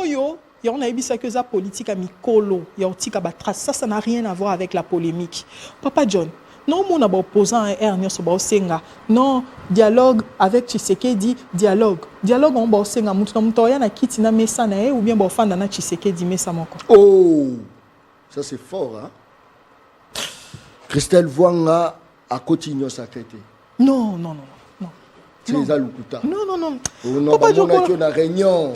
oyo, il y a une politique à Mikolo, il y a ça n'a rien à voir avec la polémique. Papa John, non, mon opposant non, dialogue avec Tshisekedi, dialogue. Dialogue on va senga mutoya na kitina mesa na ou bien bofanda na Tshisekedi mesa moko. Oh, ça c'est fort, hein? Christelle Vwanga a continué sa fête. Non, non, non. C'est ça Lukuta. Non, non, non. On a une réunion.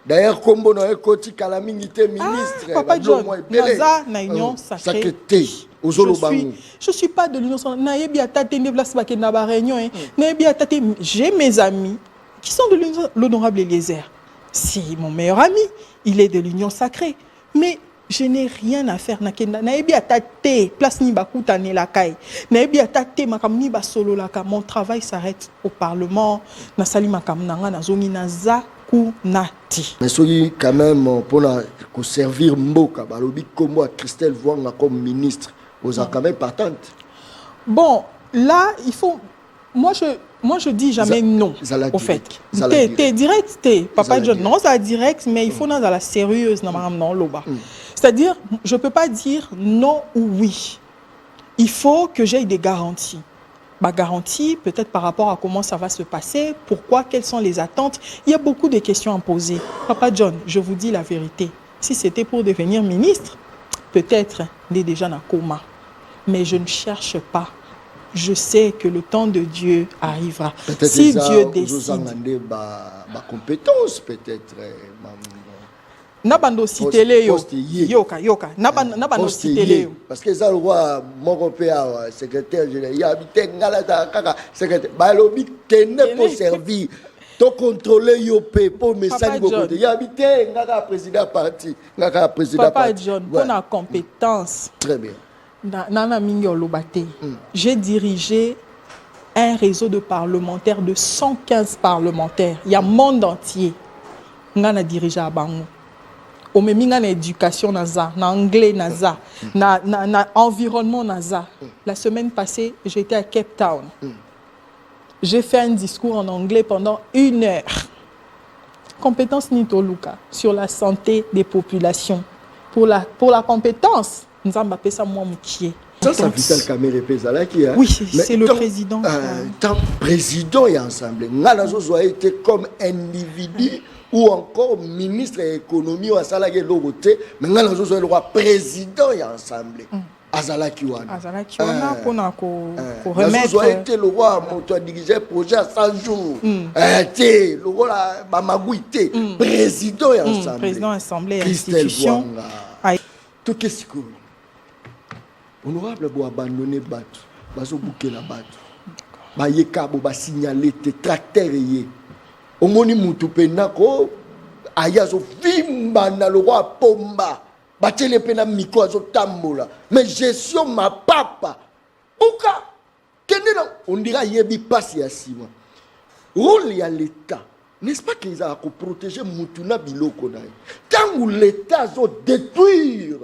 D'ailleurs, comme on a côté calamité ministre, Papa John, Naza na union sacrée. Je suis pas de l'union sacrée. Naebi atate ne place pas na ba réunion. Naebi atate, j'ai mes amis qui sont de l'honorable Eliezer. C'est mon meilleur ami, il est de l'union sacrée. Mais je n'ai rien à faire na kenda. Naebi atate place ni bakuta ne la kai. Naebi atate makamni ba solo la ka. Mon travail s'arrête au parlement. Na sali makam nanga na zongi naza kunati. Mais soyez quand même pour servir Mboka, balobi comme Christelle Vwanga comme ministre, vous êtes quand même partante. Bon, là il faut moi je dis jamais non au fait. T'es direct, Papa John. Non, ça direct, mais il faut dans la sérieuse non loba. C'est-à-dire, je ne peux pas dire non ou oui. Il faut que j'aie des garanties. Ma garantie, peut-être par rapport à comment ça va se passer, pourquoi, quelles sont les attentes. Il y a beaucoup de questions à poser. Papa John, je vous dis la vérité. Si c'était pour devenir ministre, peut-être il est déjà dans coma. Mais je ne cherche pas. Je sais que le temps de Dieu arrivera. Si Dieu décide. Ma compétence, peut-être. Nabando citele yo yoka nabando citele yo parce que ça le roi mon compère secrétaire général il habite ngala kaka secrétaire balobi kene pour servir to contrôler yo pe pour message go côté il habite ngaka président parti ngaka président Papa parti. John pour la compétence très bien nana mingi olobate j'ai dirigé un réseau de parlementaires de 115 parlementaires il y a monde entier ngana dirigé à bango au même na éducation naza, na anglais naza, na environnement naza. La semaine passée, j'étais à Cape Town. J'ai fait un discours en anglais pendant 1 heure. Compétence Nito Luka sur la santé des populations. Pour la compétence, nous avons appelé ça moi moukier. Ça Vital Kamerhe Pezala qui a. Oui, c'est le président. Tant président et ensemble. Nous a été comme individu. Ou encore ministre de l'économie ou Azalaki Logoté, mais nous avons le roi président et ensemble. Azalaki Wana. Azalaki Wana pour remettre. Nous avons été le roi qui dirigé le projet à 100 jours. Le roi Mamagouité, président et ensemble. Président assemblée institution. Tout qu'est-ce que honorable pour abandonner Batou, bazo bouquer la Batou. Ba yekabo ba signaler te tracteur yé. Omoni mutu penako ayazo vimba na le roi pomba batele pena miko azo tambola mais gestion ma papa uka kende na on dira yebi passe ya sima rôle ya l'état n'est-ce pas qu'ils a ko protéger mutu na biloko na tant où l'état zo détruire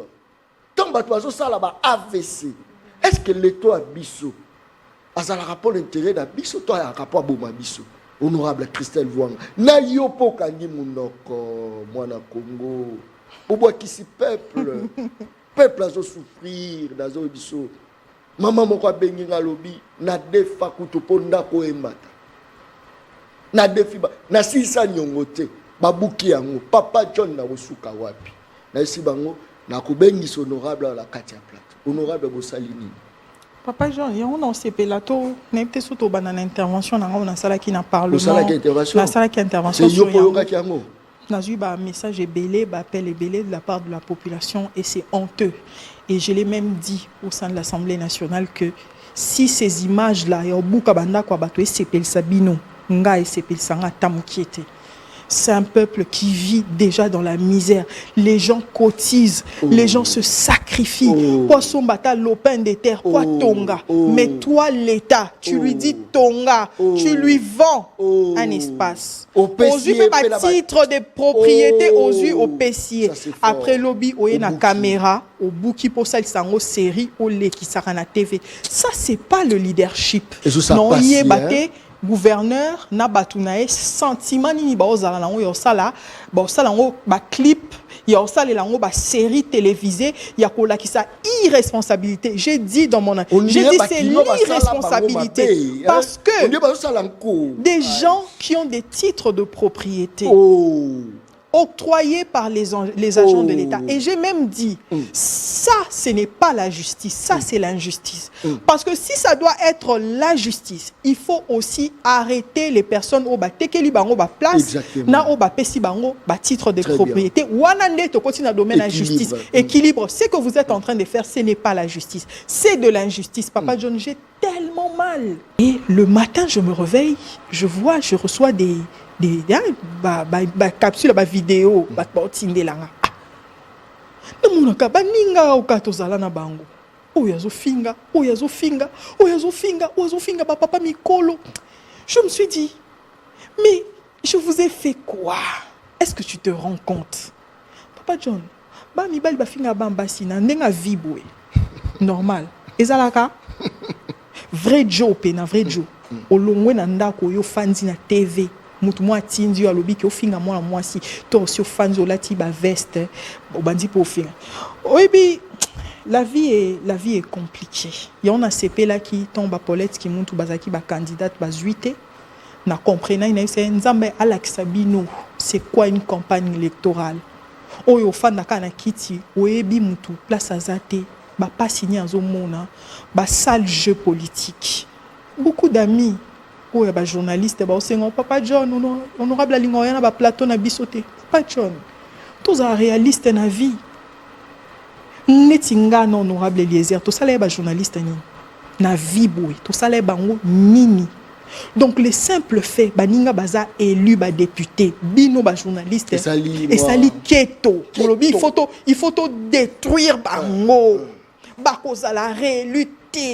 tant bato azo sala ba AVC est-ce que l'état a biso azala rapport l'intérêt da biso toi ya rapport boma biso honorable Christelle Vwanga na yopo kangi munoko mwana Congo bobo kisi peuple azo souffrir dazo biso mama moko bengi ngalobi na defa kutopo ndako embata na defi na sisa nyongote babuki yango Papa John na usuka wapi na isi bango na kubengi honorable la katia plate honorable bosalini Papa Jean, il y a un CPLato, n'est pas surtout dans l'intervention dans la salle qui n'a parlé. La salle qui intervention. La salle qui intervention. C'est Yopoyoka qui a mot. N'a eu un message ébélé, appel ébélé de la part de la population et c'est honteux. Et je l'ai même dit au sein de l'Assemblée nationale que si ces images-là, il y a beaucoup de quoi battre CPL Sabino, nga et CPL Sanga Tamukiete. C'est un peuple qui vit déjà dans la misère. Les gens cotisent, les gens se sacrifient. Poisson bata lopin des terres, quoi tonga. Mais toi, l'État, tu lui dis tonga, tu lui vends un espace. Aux yeux, même à titre de propriété, aux yeux, au pessier. Après lobby, au y a une caméra, au bout qui possède sango série, au lait qui sera na TV. Ça, c'est pas le leadership. Non, il est batté. gouverneur na batunae sentiment nini ba ozala nango yo sala ngo ba clip ya osala lango ba série télévisée ya kolakisa irresponsabilité. J'ai dit dans mon j'ai dit c'est l'irresponsabilité parce que des gens qui ont des titres de propriété octroyés par les agents de l'État. Et j'ai même dit, ça, ce n'est pas la justice, ça, c'est l'injustice. Parce que si ça doit être la justice, il faut aussi arrêter les personnes au tekeli bango ba place, na au pesi bango ba titre de propriété. Wanande to continue dans le domaine de la justice. Équilibre, ce que vous êtes en train de faire, ce n'est pas la justice, c'est de l'injustice. Papa John, j'ai tellement mal. Et le matin, je me réveille, je reçois des capsule ba vidéo ba tindelanga namunaka baninga okatozala na bango oyo finga ba papa mikolo. Je me suis dit, mais je vous ai fait quoi? Est-ce que tu te rends compte? Papa John ba mibali ba finga bambasi na ndenga vibwe normal ezalaka vrai Joe pena vrai Joe olongwe na ndako yo fandi na TV mutu mwa tindi alobi ki ofinga mwana mwasi to aussi ofanzi olati ba veste obandi po ofinga. Oyebi la vie est compliquée. Il y a un CP là qui tombe à Paulette qui monte bazaki ba candidate ba 8 na comprena ina c'est nzambe alakisabino c'est quoi une campagne électorale. Oyo fanda kana kiti oyebi mutu place azate ba pas signer en zomona ba sale jeu politique. Beaucoup d'amis ou ba journaliste ba osengo Papa John honorable lingoya na ba plateau na bisoté. Papa John tous a réaliste na vie netinga na honorable Eliezer to sala ba journaliste ni na vie boy to sala bango nini. Donc les simples faits baninga baza élu ba député bino ba journaliste et sali keto il faut détruire bango ba kozala réélu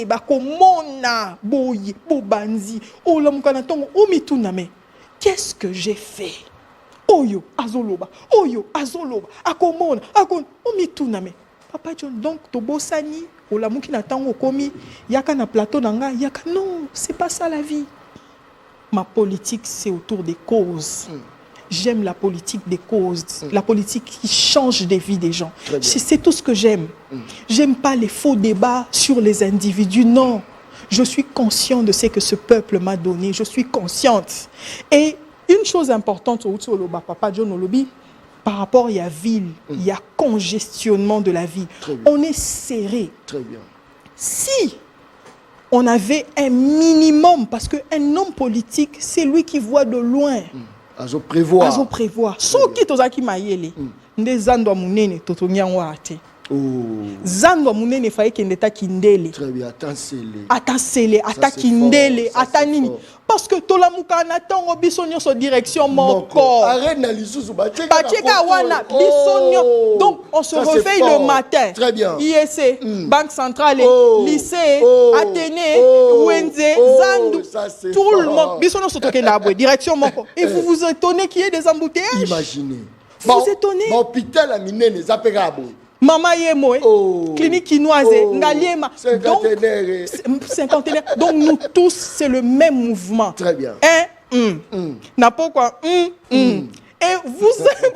bakomona boye bobanzi olamukana tongo omituna me qu'est-ce que j'ai fait oyo azoloba akomona omituna me Papa John. Donc tobosani olamuki na tango komi yaka na plateau nanga yaka non, c'est pas ça la vie. Ma politique c'est autour des causes. J'aime la politique des causes, la politique qui change des vies des gens. C'est tout ce que j'aime. J'aime pas les faux débats sur les individus, non. Je suis conscient de ce que ce peuple m'a donné, je suis consciente. Et une chose importante au Papa John Olobi, par rapport à la ville, il y a congestionnement de la vie. On est serré. Très bien. Si on avait un minimum, parce qu'un homme politique, c'est lui qui voit de loin. Azo prévoir. So ki tozaki mayele. Nde zando munene totongia ngwate. Zando munene faye kendeta kindele. Très bien, ata kindele, ata nini. Parce que tolamuka na tongo bisonyo so direction moko. Arena lisusu bacheka wana bisonyo. Donc on se réveille le matin. Très bien. IEC, Banque centrale, lycée, Athénée, Wenze, Zandu, tout le monde bisonyo so tokenda abwe direction moko. Et vous vous étonnez qu'il y ait des embouteillages. Imaginez. Vous étonnez. Hôpital à minene zapegabo. Mama Yemoe, clinique chinoise, Ngaliema. Donc, cinquantenaire. Donc, nous tous, c'est le même mouvement. Très bien. N'a pas quoi. Et vous avez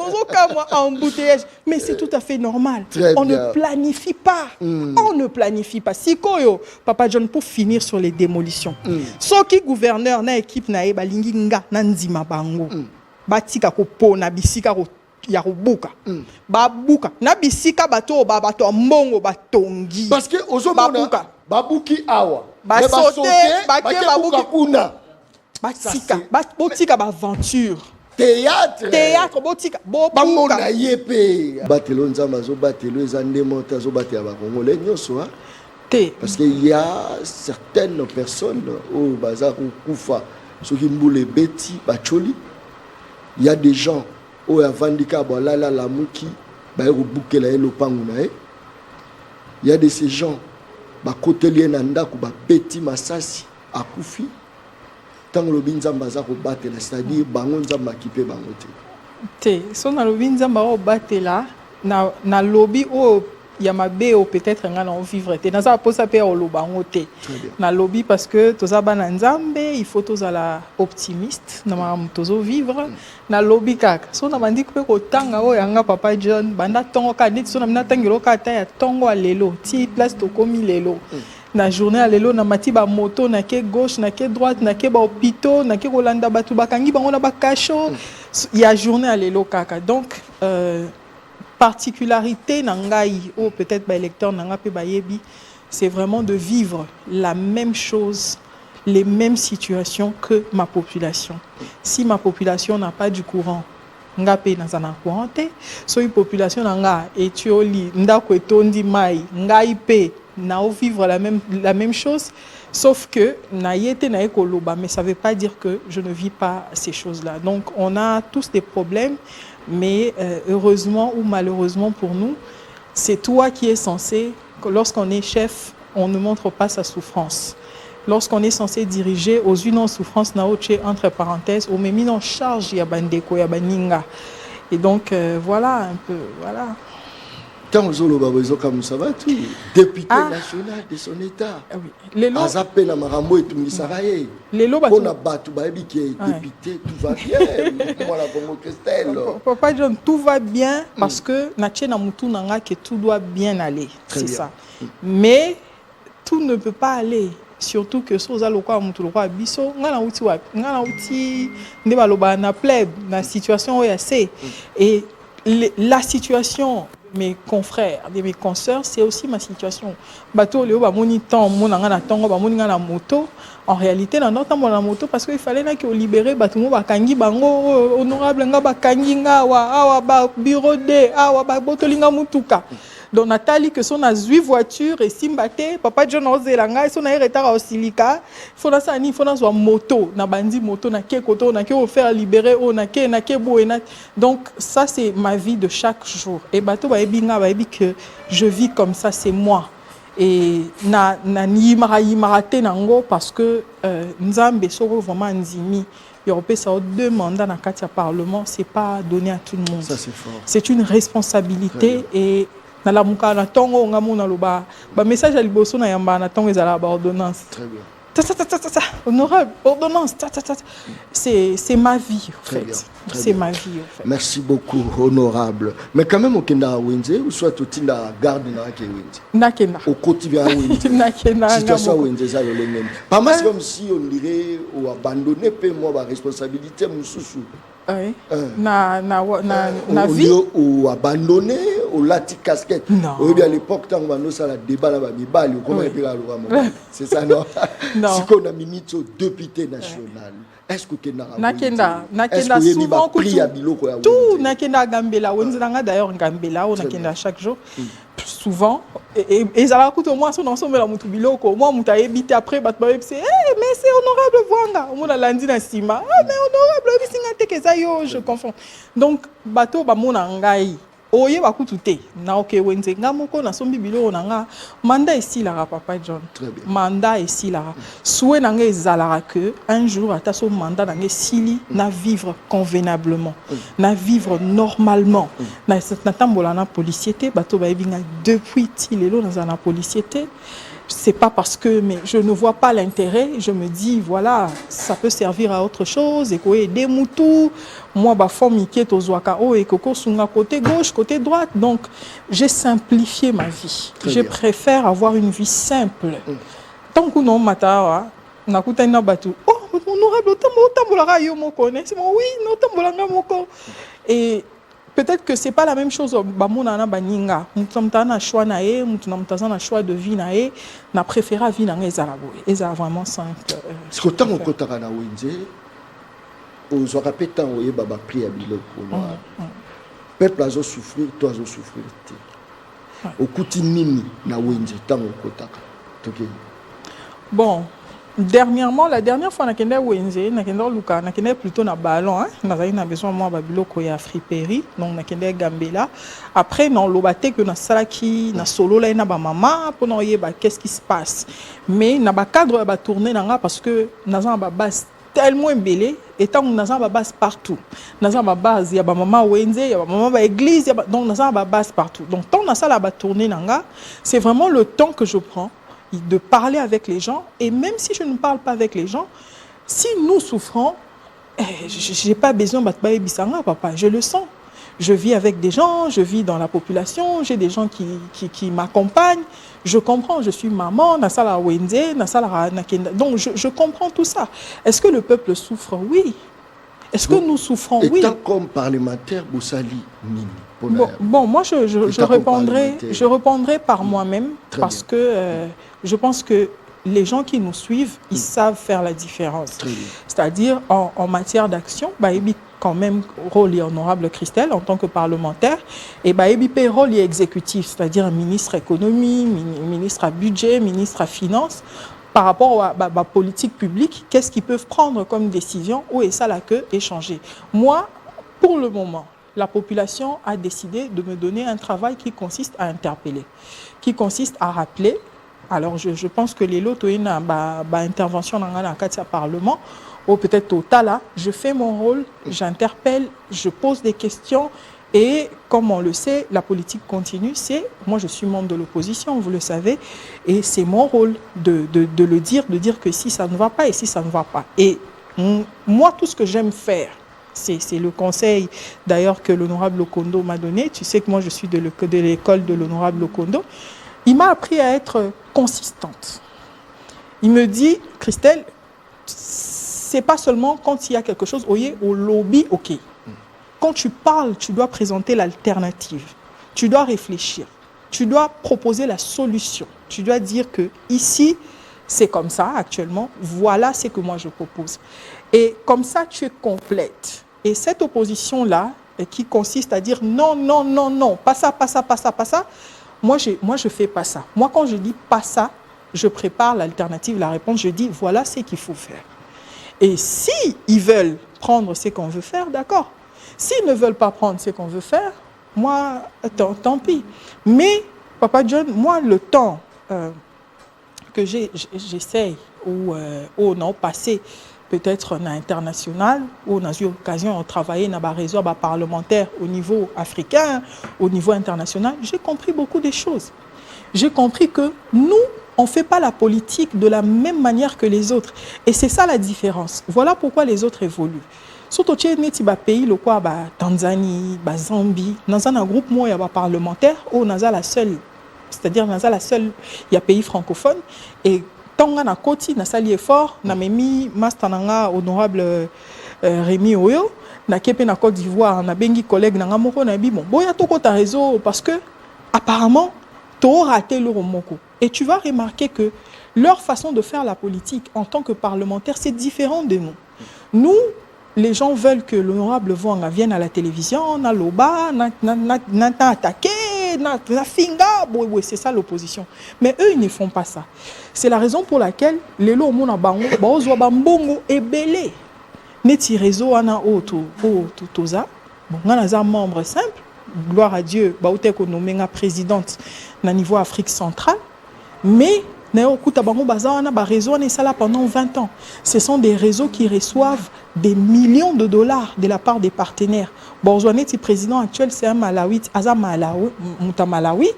moi embouteillage. Mais c'est tout à fait normal. On ne planifie pas. On ne planifie pas. Si koyo, Papa John, pour finir sur les démolitions. Ce qui gouverneur na équipe na balingi nga na nzima bango. Batika ko po na bisika ko ya rubuka babuka na bisika bato mbongo batongi parce que ozomona babuki awa basote babuka kuna botika baventure théâtre botika bamona yepe batelo nzamba zo batelo ezande monta zo batela ba congolais nyoso parce qu'il y a certaines personnes au bazar kufa soki mbule beti bacholi. Il y a des gens où avandika bolala la muki ba rubuke la elopangu na e. Il y a de ces gens ba kotelier na ndako ba petit masasi akufi tant le binzamba za ko batela, c'est-à-dire bango nzamba kipe bango te so na lo binzamba o batela na lobby o y a ma béo peut-être nga na vivre te naza posa pe oloba ngote na lobby parce que toza bana nzambe il faut tozala optimiste na ma tozo vivre na lobby kaka so na bandi pe ko tanga o yanga papa John banda tongo ka dit so na mina tangelo ka ta ya tongo alelo ti place to komi lelo na journée alelo na mati ba moto na ke gauche na ke droite na ke ba hôpitaux na ke kolanda batu bakangi bango na ba cacho il y a journée alelo kaka donc particularité nangai ou peut-être ba électeur nanga pe ba yebi c'est vraiment de vivre la même chose les mêmes situations que ma population si ma population n'a pas du courant nga pe nazana courant te so une population nanga etioli ndako etondi mai ngai pe na vivre la même chose sauf que na yete na ekoloba mais ça veut pas dire que je ne vis pas ces choses-là donc on a tous des problèmes mais heureusement ou malheureusement pour nous c'est toi qui es censé lorsqu'on est chef on ne montre pas sa souffrance lorsqu'on est censé diriger aux une en souffrance na oche entre parenthèses au même en charge ya bandeko ya baninga et donc voilà un peu voilà. Tant comme ça va tout député national de son état les lots azape na marambo etungisakaye les lots on a battu babi qui est député tout va bien moi la Congo Christelle papa John tout va bien parce que na tchena mutu nanga que tout doit bien aller c'est ça mais tout ne peut pas aller surtout que soza lokwa mutu lokwa biso ngana uti nde baloba na pleb na situation oya c'est et la situation mes confrères et mes consoeurs c'est aussi ma situation bateau léo ba moni temps mona ngana tongo ba moni ngana moto en réalité na notre la moto parce que il fallait na que libérer bateau mo ba kangi bango honorable nga ba kangi nga awa ba bureau de awa ba botolinga mutuka donc Nathalie que son a 8 voitures et simbate papa John ozelanga son a retard au silica faut na ça ni faut na so moto na bandi moto na ke koto na ke faire libérer o na ke boena donc ça c'est ma vie de chaque jour et bateau ba ebinga ba ebi que je vis comme ça c'est moi et na yimara te nango parce que nzambe soko vraiment nzimi Européen, ça a 2 mandats dans le cadre du Parlement, c'est pas donné à tout le monde. Ça c'est fort. C'est une responsabilité et dans la muka na tongo ngamu na loba ba message à liboso na yamba na tongo ezala ba ordonnance. Très bien. Honorable ordonnance. C'est ma vie en fait. C'est ma vie en fait. Merci beaucoup honorable. Mais quand même au Kenda Wenze ou soit au Tinda garde na ke Wenze. Nakena. Au quotidien Wenze. Nakena. Situation Wenze ça le même. Pas mal comme si on dirait ou abandonner peu moi ma responsabilité mususu. Oui. Na vie ou abandonné ou lati casquette. Ou bien à l'époque tant on ça la débat là bali ou comment il c'est ça non. Si qu'on a ministre député national. Est-ce que nakenda souvent tout nakenda gambela wenzanga d'ailleurs gambela on nakenda chaque jour souvent et ça la coûte au moins son ensemble la mutu biloko moi muta ebité après bat ba c'est mais c'est honorable Vwanga on a lundi na sima mais honorable bisinga te que ça yo je confonds donc bateau ba mona ngai oye bakutu te na oke wenze nga moko na sombi biloko nanga mandat ici la papa John mandat ici la souhait nanga ezala que un jour ata so mandat nanga sili na vivre convenablement na vivre normalement na tambola na policiété bato ba ebinga depuis tilelo na na policiété c'est pas parce que mais je ne vois pas l'intérêt je me dis voilà ça peut servir à autre chose et quoi aider mutu moi ba forme qui est aux et koko sunga côté gauche côté droite donc j'ai simplifié ma vie je préfère avoir une vie simple tant que non matawa na kutana batu honorable tambola yo moko c'est moi oui non tambola moko et peut-être que c'est pas la même chose bamona na baninga mutamta na choix na e mutamta na choix de vie na e na préféra vie na ezalabo eza vraiment simple ce que tant on kotaka na wenze aux rappetant oye baba prier biloko peuple azo souffrir toi azo souffrir okuti nini na wenze tant on kotaka toke bon dernièrement la dernière fois nakenda wenze nakenda luka nakenda plutôt na ballon hein nazali na besoin moi ba biloko ya friperie donc nakenda gambela après non lobate que na salaki na solo la na ba maman pour na yeba qu'est-ce qui se passe mais na ba cadre ba tourner nanga parce que nazana ba base tellement embellé et tant nous avons ma base partout. Nous avons ma base, il y a ma maman Wenze, il y a ma maman église, donc nous avons ma base partout. Donc tant nous avons la tournée nanga, c'est vraiment le temps que je prends de parler avec les gens et même si je ne parle pas avec les gens, si nous souffrons, je n'ai pas besoin de bisanga papa, je le sens. Je vis avec des gens, je vis dans la population, j'ai des gens qui m'accompagnent. Je comprends, je suis maman, Nasala Wenze, Nasala Nakenda. Donc je comprends tout ça. Est-ce que le peuple souffre? Oui. Est-ce que nous souffrons? Oui. Étant comme parlementaire, Boussali, Nini. Bon, moi je répondrai par moi-même parce que je pense que les gens qui nous suivent, ils savent faire la différence. C'est-à-dire en matière d'action, quand même rôle honorable Christelle en tant que parlementaire et rôle exécutif, c'est-à-dire ministre économie, ministre à budget, ministre à finance par rapport à la politique publique, qu'est-ce qu'ils peuvent prendre comme décision où est ça là que échanger. Moi, pour le moment, la population a décidé de me donner un travail qui consiste à interpeller, qui consiste à rappeler. Alors je pense que les lots ont une intervention dans le Parlement ou peut-être au Tala, je fais mon rôle, j'interpelle, je pose des questions et comme on le sait, la politique continue, moi je suis membre de l'opposition, vous le savez, et c'est mon rôle de le dire, de dire que si ça ne va pas et si ça ne va pas. Et moi, tout ce que j'aime faire, c'est le conseil d'ailleurs que l'honorable Lokondo m'a donné. Tu sais que moi je suis de l'école de l'honorable Lokondo. Il m'a appris à être consistante. Il me dit, Christelle, c'est pas seulement quand il y a quelque chose, au lobby, ok. Quand tu parles, tu dois présenter l'alternative. Tu dois réfléchir. Tu dois proposer la solution. Tu dois dire que ici, c'est comme ça actuellement. Voilà ce que moi je propose. Et comme ça, tu es complète. Et cette opposition-là, qui consiste à dire non, non, non, non, pas ça, pas ça, pas ça, pas ça, moi je fais pas ça. Moi, quand je dis pas ça, je prépare l'alternative, la réponse, je dis voilà ce qu'il faut faire. Et si ils veulent prendre ce qu'on veut faire, d'accord. S'ils ne veulent pas prendre ce qu'on veut faire, moi, tant pis. Mais, Papa John, moi, le temps que j'essaye ou non passé peut-être dans l'international, ou dans une occasion de travailler dans un réseau parlementaire au niveau africain, au niveau international, j'ai compris beaucoup de choses. J'ai compris que nous, on ne fait pas la politique de la même manière que les autres. Et c'est ça la différence. Voilà pourquoi les autres évoluent. Surtout chez les pays, le quoi, Tanzanie, Zambie, dans un groupe moi, il y a parlementaire, où on a la seule, c'est-à-dire dans la seule, il y a pays francophone. Et tant qu'on a côté, on a sali effort, on a mis mastananga honorable Rémi Oyo, na kepe na Côte d'Ivoire, on a bengi collègue na ngamoko na bi bon, boya toko ta réseau parce que apparemment tu as raté le romoko. Et tu vas remarquer que leur façon de faire la politique en tant que parlementaire, c'est différent de nous. Nous, les gens veulent que l'honorable Vouanga vienne à la télévision, na loba, na attaqué, na finga, c'est ça l'opposition. Mais eux, ils ne font pas ça. C'est la raison pour laquelle les lots mona bango, baozwa bambongo et belé. Neti réseau ana toza. Bon, on a un membre simple. Gloire à Dieu, baote ko nommé présidente na niveau Afrique centrale. Mais réseau pendant 20 ans. Ce sont des réseaux qui reçoivent des millions de dollars de la part des partenaires. Le président actuel, c'est un Malawi, Malawi.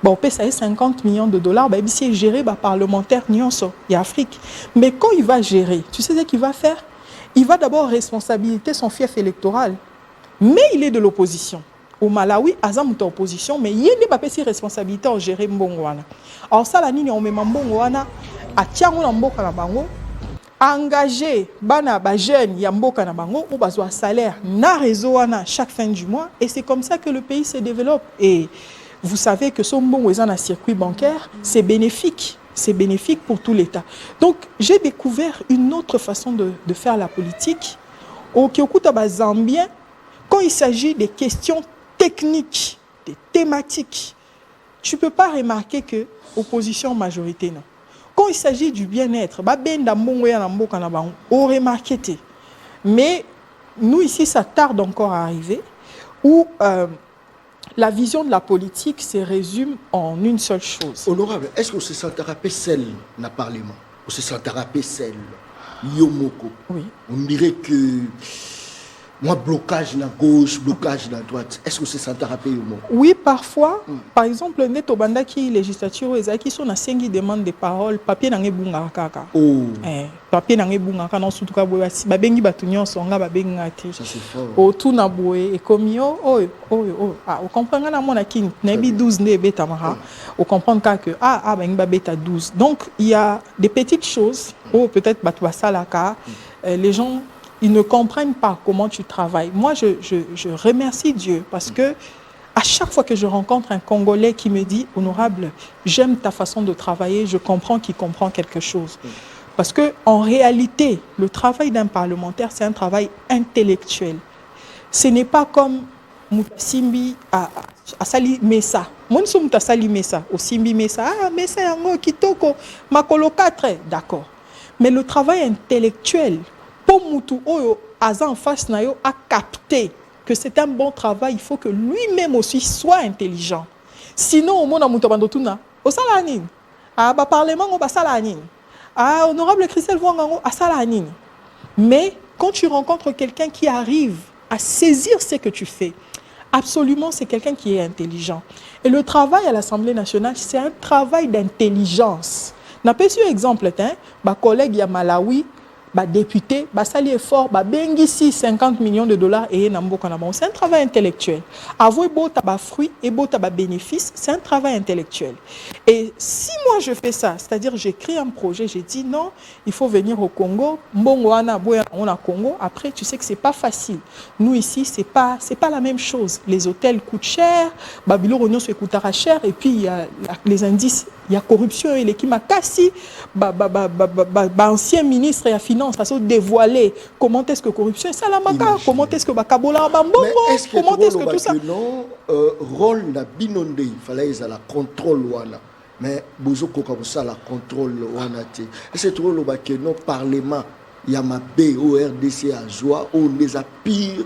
On paie 50 millions de dollars. C'est géré par parlementaire Nyonso, il y a Afrique. Mais quand il va gérer, tu sais ce qu'il va faire? Il va d'abord responsabiliser son fief électoral. Mais il est de l'opposition. Au Malawi, Azam est en opposition, mais il n'y a pas de responsabilité à gérer Mbongwana. Alors ça, la ligne, on met Mbongwana à Tiango Namboka na bango, engager bana ba jeune Yamboka na bango ou bazwa salaire na réseau chaque fin du mois, et c'est comme ça que le pays se développe. Et vous savez que son bon un circuit bancaire, c'est bénéfique. C'est bénéfique pour tout l'État. Donc, j'ai découvert une autre façon de faire la politique. Au Kyokuta Zambien, quand il s'agit des questions techniques, des thématiques, tu ne peux pas remarquer que opposition majorité, non. Quand il s'agit du bien-être, on remarque. Mais nous ici, ça tarde encore à arriver, où la vision de la politique se résume en une seule chose. Honorable, est-ce qu'on se sentira seul dans le Parlement? On se sentira seul Yomoko. Oui. On dirait que moi, blocage na gauche, blocage na droite. Est-ce que c'est ça t'a rappelé Yomo? Oui, parfois. Par exemple, Neto Bandaki, législature, ils sont à 5 demande de parole, papier n'a bunga kaka. Oh. Papier n'a bunga kaka, non, surtout ka boya si babengi batunyo songa babenga ti. Ça c'est fort. O tout na boye et comme yo, ah, on comprend na mon akin, nebi 12 ne beta maha. On comprend que bengi ba beta 12. Donc il y a des petites choses, ou peut-être batwa salaka, les gens ils ne comprennent pas comment tu travailles. Moi, je remercie Dieu parce que à chaque fois que je rencontre un Congolais qui me dit « Honorable, j'aime ta façon de travailler, je comprends qu'il comprend quelque chose. » Parce qu'en réalité, le travail d'un parlementaire, c'est un travail intellectuel. Ce n'est pas comme Simbi à Sali Mesa. Moi, nous sommes à Sali Mesa, au Simbi Mesa. Ah, Mesa, yango, kitoko, makolo 4, d'accord. Mais le travail intellectuel, pour Moutou Oyo, Aza en face nayo a capté que c'est un bon travail, il faut que lui-même aussi soit intelligent. Sinon, au monde a Moutou Bandotuna, au Salanin, à ba parlement au Salanin, à honorable Christelle Wangango, à Salanin. Mais quand tu rencontres quelqu'un qui arrive à saisir ce que tu fais, absolument, c'est quelqu'un qui est intelligent. Et le travail à l'Assemblée nationale, c'est un travail d'intelligence. N'a pas su exemple, ma collègue ya Malawi, député, sali effort, bengi 50 millions de dollars et c'est un travail intellectuel. Avoir beau tabac fruit et beau tabac bénéfice, c'est un travail intellectuel. Et si moi je fais ça, c'est-à-dire j'écris un projet, j'ai dit non, il faut venir au Congo, on a Congo, après tu sais que c'est pas facile. Nous ici, c'est pas la même chose. Les hôtels coûtent cher, Babylone Rognon se coûtera cher et puis il y a les indices, il y a corruption et l'équipe m'a cassé, ancien ministre et la finance, parce que dévoiler comment est-ce que corruption est ça la maca, comment est-ce que Kabola Bambongo, comment est-ce que tout ça. Non, rôle na binonde, il fallait la contrôle wana. Mais bozo koka ça la contrôle wana té. Et c'est trop le non parlement, il y a ma BORDC à joie, on les a pire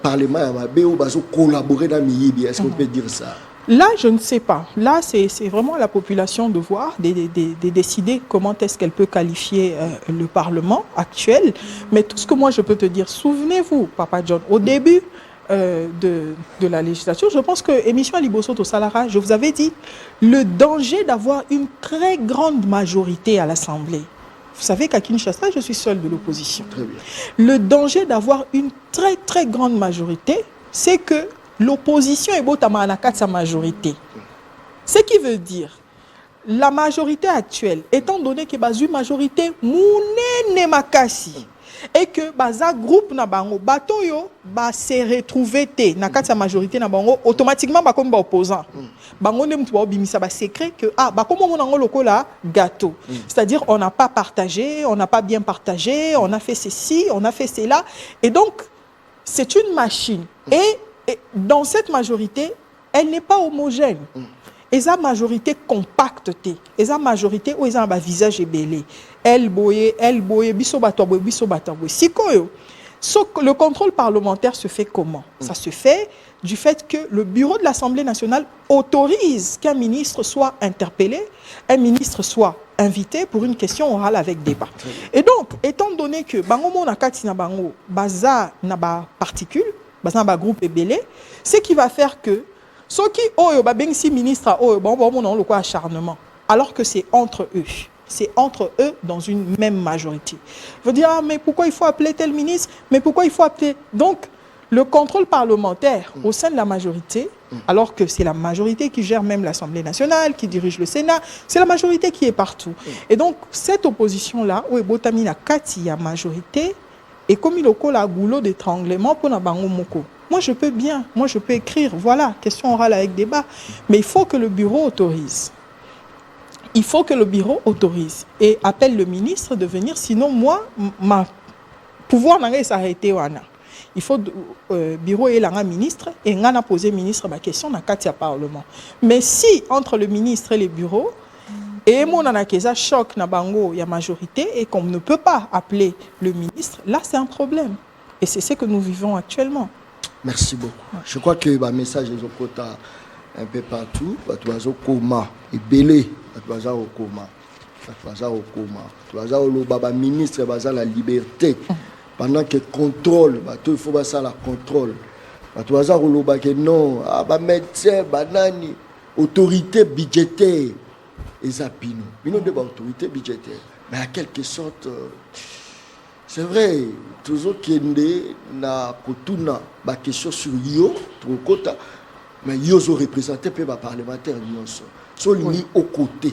parlement ya ma BO bazo collaborer dans miyibi. Est-ce qu'on peut dire ça? Là, je ne sais pas. Là, c'est vraiment à la population de voir, de décider comment est-ce qu'elle peut qualifier le Parlement actuel. Mais tout ce que moi, je peux te dire, souvenez-vous, Papa John, au début de la législature, je pense que émission Liboso au Salara, je vous avais dit, le danger d'avoir une très grande majorité à l'Assemblée. Vous savez qu'à Kinshasa, je suis seule de l'opposition. Le danger d'avoir une très, très grande majorité, c'est que l'opposition est botama na sa majorité. Ce qui veut dire, la majorité actuelle, étant donné que une majorité mounene makasi, et que baza groupe na bango bato yo ba se retrouver te na sa majorité na bango automatiquement ba comme ba opposant bango ne mutu ba bimisa ba secret que ba comme on ngo lokola gâteau, c'est-à-dire on n'a pas partagé, on n'a pas bien partagé, on a fait ceci, on a fait cela, et donc c'est une machine. Et dans cette majorité, elle n'est pas homogène. Et sa majorité compacte, et sa majorité où ils ont un visage ébélé. Elle boye, biso batoboye, biso batoboye. Si le contrôle parlementaire se fait comment? Ça se fait du fait que le bureau de l'Assemblée nationale autorise qu'un ministre soit interpellé, un ministre soit invité pour une question orale avec débat. Et donc, étant donné que bango na kati na bango baza na ba particules, baza na ba groupe ébélé, ce qui va faire que ceux qui ont si ministre ont le acharnement, alors que c'est entre eux. C'est entre eux dans une même majorité. Je veux dire, mais pourquoi il faut appeler tel ministre? Mais pourquoi il faut appeler... Donc, le contrôle parlementaire au sein de la majorité, alors que c'est la majorité qui gère même l'Assemblée nationale, qui dirige le Sénat, c'est la majorité qui est partout. Et donc, cette opposition-là, où Botamina Kati a majorité, et comme il a un goulot d'étranglement pour Nabango Moko. Moi, je peux bien, moi, je peux écrire, voilà, question orale avec débat. Mais il faut que le bureau autorise. Il faut que le bureau autorise et appelle le ministre de venir. Sinon, moi, ma pouvoir n'a s'arrêter. Il faut bureau et la ministre et on a posé ministre ma question dans le Parlement. Mais si, entre le ministre et le bureau, et mon anakeza choc na bango, il y a majorité et qu'on ne peut pas appeler le ministre, là, c'est un problème. Et c'est ce que nous vivons actuellement. Merci beaucoup. Je crois que le message est un peu partout. Il y a un coma. Et belé, il y a un coma. baza au coma baza au baba ministre baza la liberté pendant que contrôle bato il faut baza la contrôle bato baza au loba que non ba médecin banani autorité budgétaire eza bino de ba autorité budgétaire mais à quelque sorte c'est vrai toujours kende na kotuna ba question sur yo trokota mais yo zo représenter pe ba parlementaire nyonso so lini au côté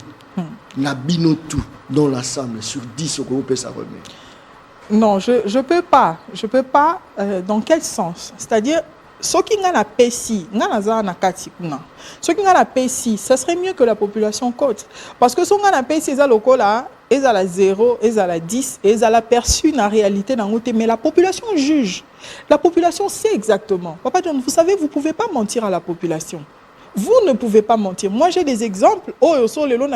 na bino tout dans l'assemblée sur 10 au groupe ça remet. Non, je peux pas. Je peux pas. Dans quel sens? C'est-à-dire, ce qui n'a la PSI, ce qui n'a la PSI, ça serait mieux que la population cote. Parce que ce qui n'a la PSI, c'est là, ils à la 0, ils à la 10, ils à la perçu la réalité dans l'autre. Mais la population juge. La population sait exactement. Papa John, vous savez, vous ne pouvez pas mentir à la population. Vous ne pouvez pas mentir. Moi, j'ai des exemples. Oh, sur le long de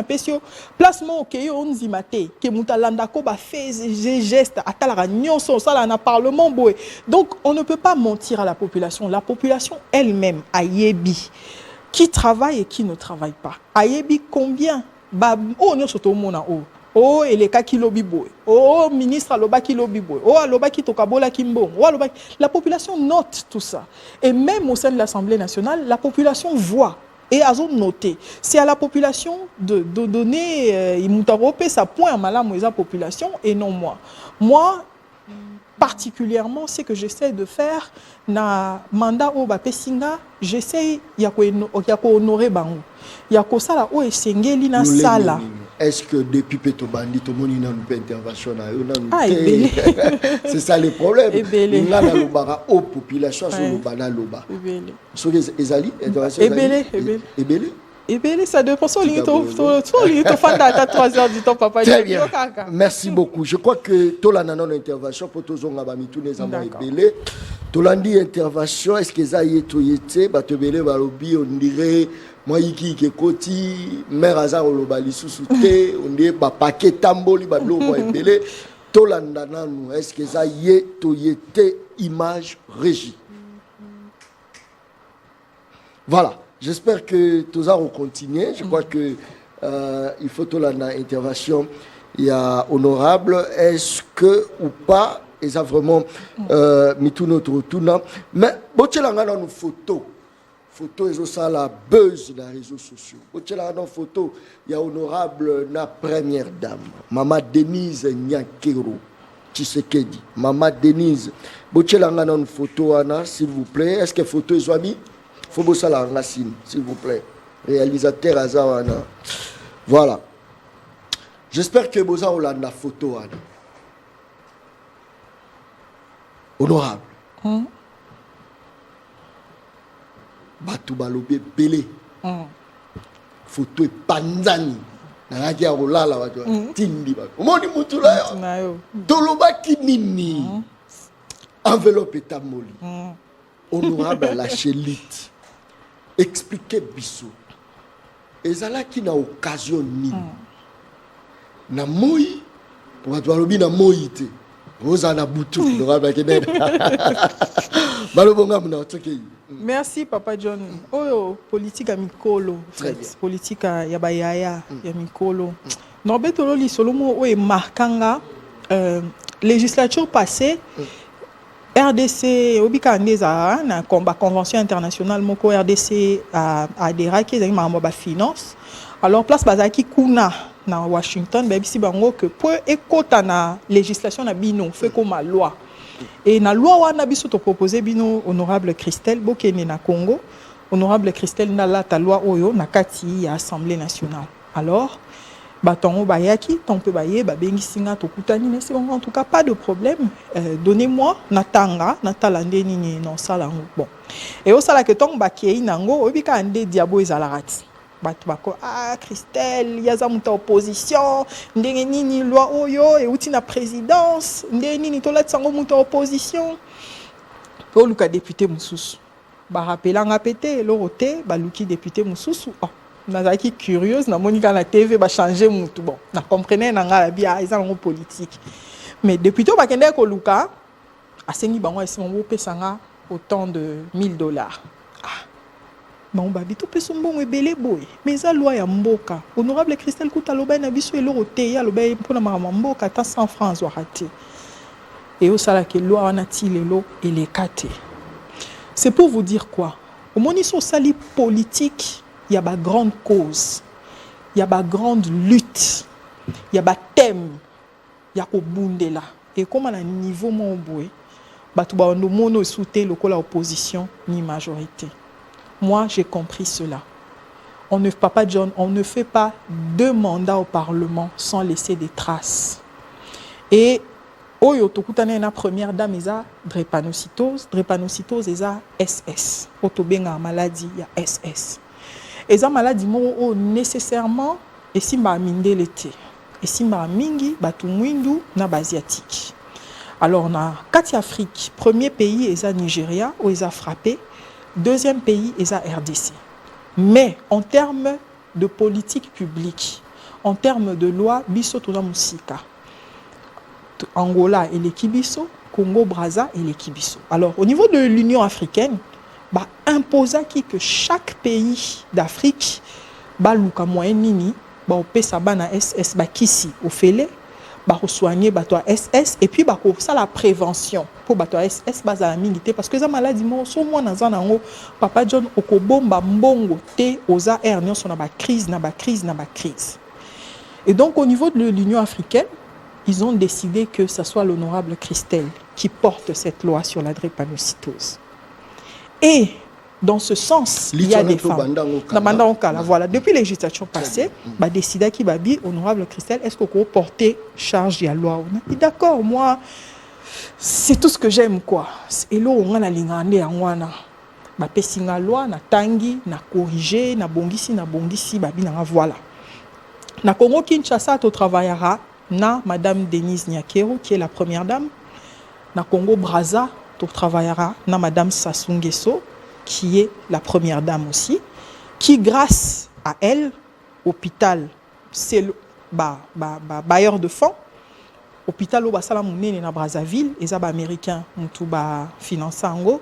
placement au Kéo, on dit maté, que Moutalandako ba fait des gestes, à Talaragnon, ça là, na parlement boy. Donc, on ne peut pas mentir à la population. La population elle-même, à Yebi, qui travaille et qui ne travaille pas. À Yebi, combien? Bah, oh, nous sommes au monde en haut. Oh, et les cas qui lobby boy. Oh, ministre aloba qui lobby boy. Oh, aloba qui tokabola kimbo. Oh, aloba. La population note tout ça. Et même au sein de l'Assemblée nationale, la population voit et a noté. C'est à la population de donner sa point à malam la population et non moi. Moi, particulièrement, ce que j'essaie de faire, na mandat au Bapesinga, j'essaie ya ko honorer bango. Ya ko sala o esengeli na sala. Est-ce que depuis Peto Bandi, tout le monde n'a pas intervention? C'est ça le problème. Il y a une population sur le bana loba. Sur les Ezali, intervention. Ça dépend. Ça à 3 heures du temps, papa. Très bien. Merci beaucoup. Je crois que Tola n'a pas d'intervention pour tous les amis ébélés. Tolandi intervention, est-ce que ça y est tout été? Batebele balobi, on dirait. Moi, qui koti, mère Azar Olobali sous-souté, on dit paquet tamboli, bablo, moi, belé, tolandananu, est-ce que ça y est, toyete, image, régie? Voilà, j'espère que tous ont continué. Je crois que il faut tolanda intervention. Il y a honorable, est-ce que ou pas, et ça vraiment, mis tout notre tournant. Mais, bon, tu l'as dans nos photos. Photo et ça la buzz dans les réseaux sociaux. Au dans photo, il y a honorable la première dame, Maman Denise Nyakero Tshisekedi. Maman Denise. Botchela dans une photo Anna, s'il vous plaît. Est-ce que photo est ami? Faut bosser la racine, s'il vous plaît. Réalisateur Azawana. Voilà. J'espère que vous avez la photo Anna. Honorable. Batou balobé belé photo et panzani na ya rolala watu tindi ba omoni mutu la yo doloba kinini enveloppe tamoli honorable la chelite expliquer biso ezala ki na occasion nini na moi watu balobi na moi te oza na butu honorable kenene balobonga muna otokei. Merci Papa John. Oh, politique à Mikolo. Politique à Yabayaya, ya Mikolo. Norbetolo li solomo o e markanga législature passée RDC obika ndeza na combat convention internationale moko RDC a adhéré qui est ma finance. Alors place bazaki kuna na Washington ba bisi bango que pour ekota na législation na bino fait comme la loi. Et na loi wana biso to proposer bino honorable Christelle Bokene na Congo, honorable Christelle na la ta loi oyo na kati ya Assemblée nationale. Alors batongo bayaki tompe baye ba bengi singa to kutani mais c'est bon, en tout cas pas de problème. Donnez-moi natanga natalande nini non sala bon. Et au sala que tong bakei nango obika ande diabo ezalarati. Ah Christelle, il y a une opposition, ndenge nini loi oyo et outi na présidence, ndenge nini tola tsango muta opposition. Pour le député mususu. Ba rappelanga pété loroté, ba luki député mususu. Oh, nazaki curieuse na monika na TV ba changer mutu bon. Na comprenez na ngala bia ezango politique. Mais député ba kende ko luka asengi bango esi mo pesanga autant de $1000. Bon, babi, tout peut son bon et belé boy. Mais ça, loi ya mboka. Honorable Christelle Kouta, l'obé na biso et l'orote, ya l'obé pour la mboka, ta 100 francs, zoarate. Et au salaire que loi en a-t-il l'eau et les kate. C'est pour vous dire quoi? Au moment où sali politique, il y a une grande cause, il y a une grande lutte, il y a un thème, il y a au bout là. Et comme à un niveau mon boy, tout le monde soutient l'opposition ni majorité. Moi, j'ai compris cela. On ne, Papa John, on ne fait pas 2 mandats au Parlement sans laisser des traces. Et oyo tokutana na première dame eza drépanocytose eza SS. Otobenga maladie ya SS. Eza maladie mo nécessairement esimba mindele te. Esimba mingi batu mwindu na basiatique. Alors na kati Afrique, premier pays eza Nigeria où eza frappé, deuxième pays eza RDC. Mais en termes de politique publique, en termes de loi biso tona musika. Angola et les Kibiso, Congo-Brazza et les Kibiso. Alors, au niveau de l'Union africaine, imposa que chaque pays d'Afrique, luka moyen nini, opesa bana SS, kisi, ofele, soigner bato SS, et puis ça la prévention pour bato SS, la milité, parce que ça maladie, so moi nango, Papa John, okobomba mbongo te, oza nyon son na crise. Et donc, au niveau de l'Union africaine, ils ont décidé que ce soit l'honorable Christelle qui porte cette loi sur la drépanocytose. Et dans ce sens, il y a des femmes. Voilà. Depuis les législation passée, décidé qui va dire, honorable Christelle, est-ce que vous portez charge de la loi? On a dit d'accord, moi, c'est tout ce que j'aime, quoi. Et là, on a l'ingandé en wana. Pesinga loi, na tangi, na corriger, na bongisi, voilà. Na Congo Kinshasa, tu travailleras. Na Madame Denise Nyakero, qui est la première dame. Na Congo-Brazza, tu travailleras. Na Madame Sassou Nguesso, qui est la première dame aussi. Qui, grâce à elle, hôpital, c'est le bailleur de fonds. Hôpital au Basalamoune na Brazzaville, et ça américain, tout finançant.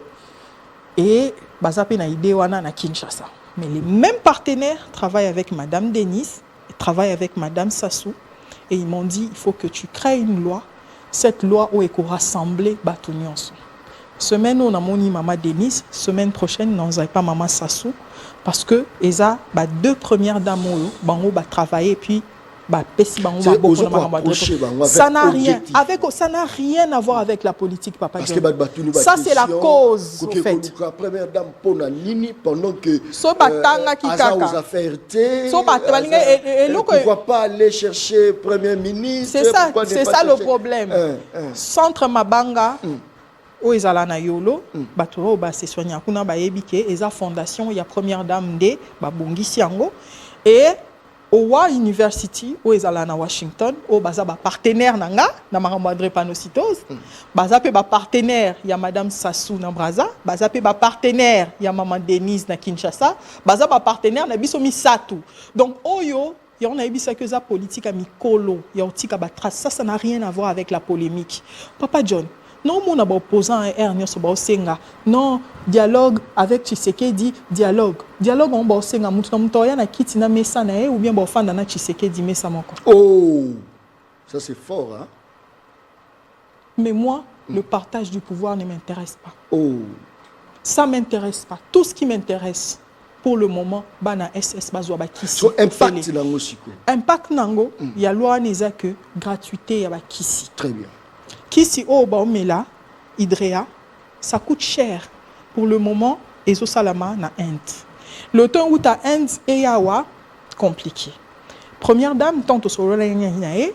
Et bazape na idée wana na Kinshasa. Mais les mêmes partenaires travaillent avec Madame Denise, travaillent avec Madame Sassou. Et ils m'ont dit, il faut que tu crées une loi. Cette loi où il faut rassembler Batunion. Semaine où on a moni Maman Denise, semaine prochaine, on n'a pas Maman Sassou. Parce que les 2 premières dames où travailler et puis ça n'a rien à voir avec la politique, Papa John. Ça, c'est la cause, en fait. La première dame, pendant que aux affaires pourquoi pas aller chercher Premier ministre? C'est ça le problème. Centre Mabanga, où ils allaient na yolo, baturo se soigner. Kuna ba yebike, eza fondation, il y a première dame de babongisi yango et Owa University, où ils allaient à Washington, où baza ba partenaire nanga, na makambo drépanocytose, baza pe ba partenaire, il y a Madame Sassou na Brazza, baza pe ba partenaire, il y a Maman Denise na Kinshasa, baza ba partenaire na biso misatu. Donc oyo, il y a une que ça politique à mikolo, il y a aussi ba trace, ça n'a rien à voir avec la polémique. Papa John, non, mon opposant à Ernio Sobaosenga. Non, dialogue avec Tshisekedi, dialogue. Dialogue on Baosenga, moutoya na kitina mesa na ou bien bofanda na Tshisekedi mesa moko. Oh, ça c'est fort, hein? Mais moi, le partage du pouvoir ne m'intéresse pas. Oh. Ça m'intéresse pas. Tout ce qui m'intéresse pour le moment, bana SS bazwa kisi. So impact nango siko. Impact nango, il y a loi neza que gratuité ya ba kisi. Très bien. Kisi o baomela Hydrea, ça coûte cher. Pour le moment, Ezo Salama na Inde. Le temps où ta Inde et Yawa, compliqué. Première dame, tante Sorola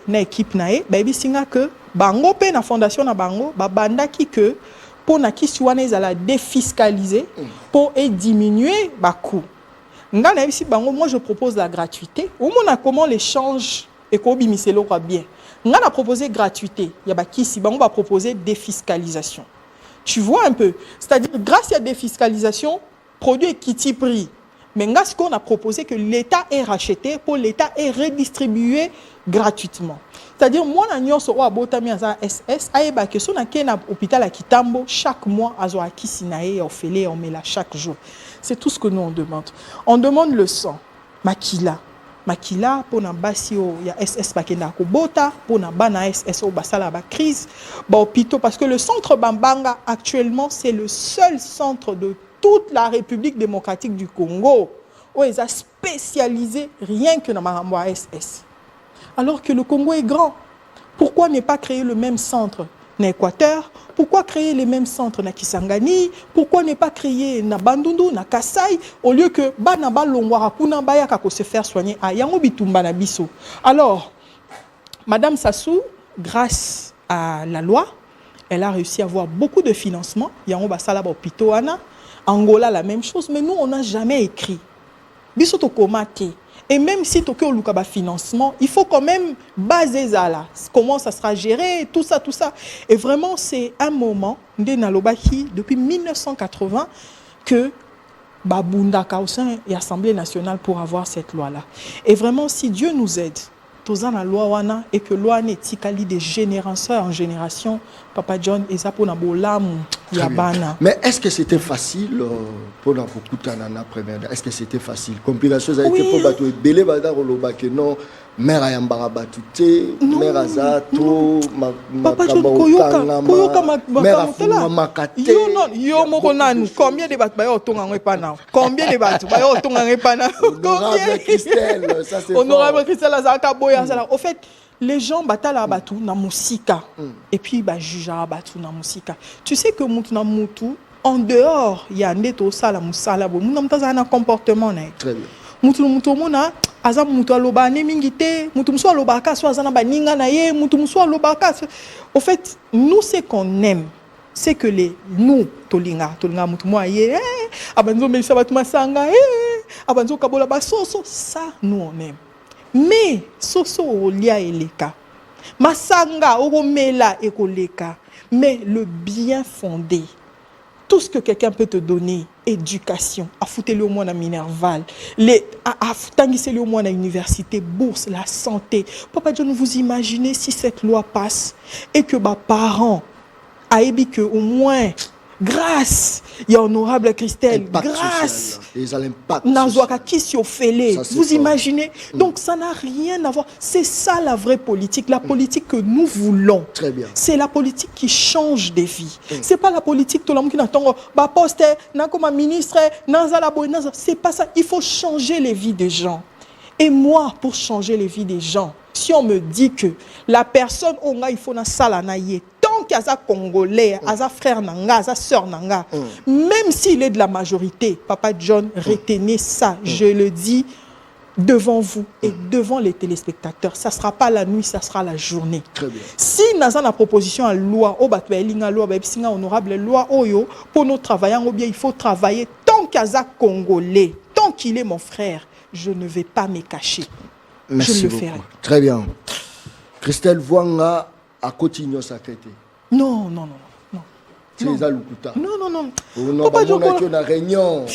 na équipe nae, baby singa que bango pe na fondation na bango, banda ki que pour na kisi wana ezala défiscaliser pour diminuer ba coût. Nga na ici bango, moi je propose la gratuité. Au moins comment l'échange et ko bimiselo quoi bien. On a proposé gratuité. Il y a qui on va proposer défiscalisation. Tu vois un peu. C'est-à-dire, grâce à défiscalisation, produit qui prix. Mais ce qu'on a proposé que l'État est racheté pour l'État est redistribué gratuitement. C'est-à-dire, moi, je suis abotami à SS, aïeba que son aké na hôpital à Kitambo, chaque mois, azo aki sinae, ofélé, on met là chaque jour. C'est tout ce que nous on demande. On demande le sang, makila. Makila, pour na basio, il y a SS bakenda kobota, pour na bana SS au basala ba crise, ba hôpitaux, parce que le centre Bambanga, actuellement, c'est le seul centre de toute la République démocratique du Congo, où ils ont spécialisé rien que dans Marambo SS. Alors que le Congo est grand. Pourquoi ne pas créer le même centre dans l'Équateur? Pourquoi créer les mêmes centres dans Kisangani? Pourquoi ne pas créer na Bandundu, na Kasai, au lieu que Banaba Longwara Kuna Bayaka pour se faire soigner à Yango Bitumba na Biso? Alors, Madame Sassou, grâce à la loi, elle a réussi à avoir beaucoup de financement. Yango Basala Bopito Ana, Angola la même chose, mais nous on n'a jamais écrit. Biso to komate. Et même si tu as un financement, il faut quand même baser ça là. Comment ça sera géré, tout ça, tout ça. Et vraiment, c'est un moment, depuis 1980, que Babunda Kausen et l'Assemblée nationale pour avoir cette loi-là. Et vraiment, si Dieu nous aide, la loi et que loi n'est de génération en génération, Papa John et ça pour na bolam yabana. Mais est-ce que c'était facile pour la beaucoup de première? Est-ce que c'était facile? Compilation ça a été pour battre belé bada roloba que non mère ayambara batute mère azato Papa John koyoka mère afuma makate. Yo non yo moko nanu combien de bato ba otonga ngepana? Combien de bato ba otonga ngepana? Honorable Christelle, ça c'est honorable Christelle Azaka boya. Au fait, les gens batala batu na musika et puis ba juja batu na musika. Tu sais que mutu na mutu en dehors il y a ndeto sala musala bo muna mutaza na comportement na. Très bien. Mutu mona aza mutu aloba ne mingite mutu muso aloba ka so azana baninga na ye mutu muso aloba ka. Au fait, nous ce qu'on aime c'est que nous tolinga mutu mo ye abanzo melisa batu masanga abanzo kabola ba soso, ça nous on aime. Mais soso olia eleka masanga oromela ekoleka, mais le bien fondé, tout ce que quelqu'un peut te donner, éducation, affouter-le au moins à Minerval, affouter-le au moins à l'université, bourse, la santé. Papa John, vous imaginez si cette loi passe et que mes parents aient que au moins grâce, il y a honorable Christelle, grâce, vous imaginez, donc ça n'a rien à voir, c'est ça la vraie politique, la politique que nous voulons. Très bien. C'est la politique qui change des vies. C'est pas la politique tout le monde qui n'attend pas poste, comme ministre, c'est pas ça, il faut changer les vies des gens. Et moi, pour changer les vies des gens, si on me dit que la personne, il faut na sala na ye, tant qu'il y a Congolais, a frère nanga, a sœur nanga, même s'il est de la majorité, Papa John, retenez ça, je le dis devant vous et devant les téléspectateurs. Ça ne sera pas la nuit, ça sera la journée. Très bien. Si nous avons la proposition à loi, honorable loi, pour nos travailleurs, il faut travailler tant qu'il y a Congolais, tant qu'il est mon frère, je ne vais pas me cacher. Merci je le beaucoup. ferai. Très bien. Christelle Vwanga a continué sa quête. Non. C'est ça le coup. Non. On a une réunion.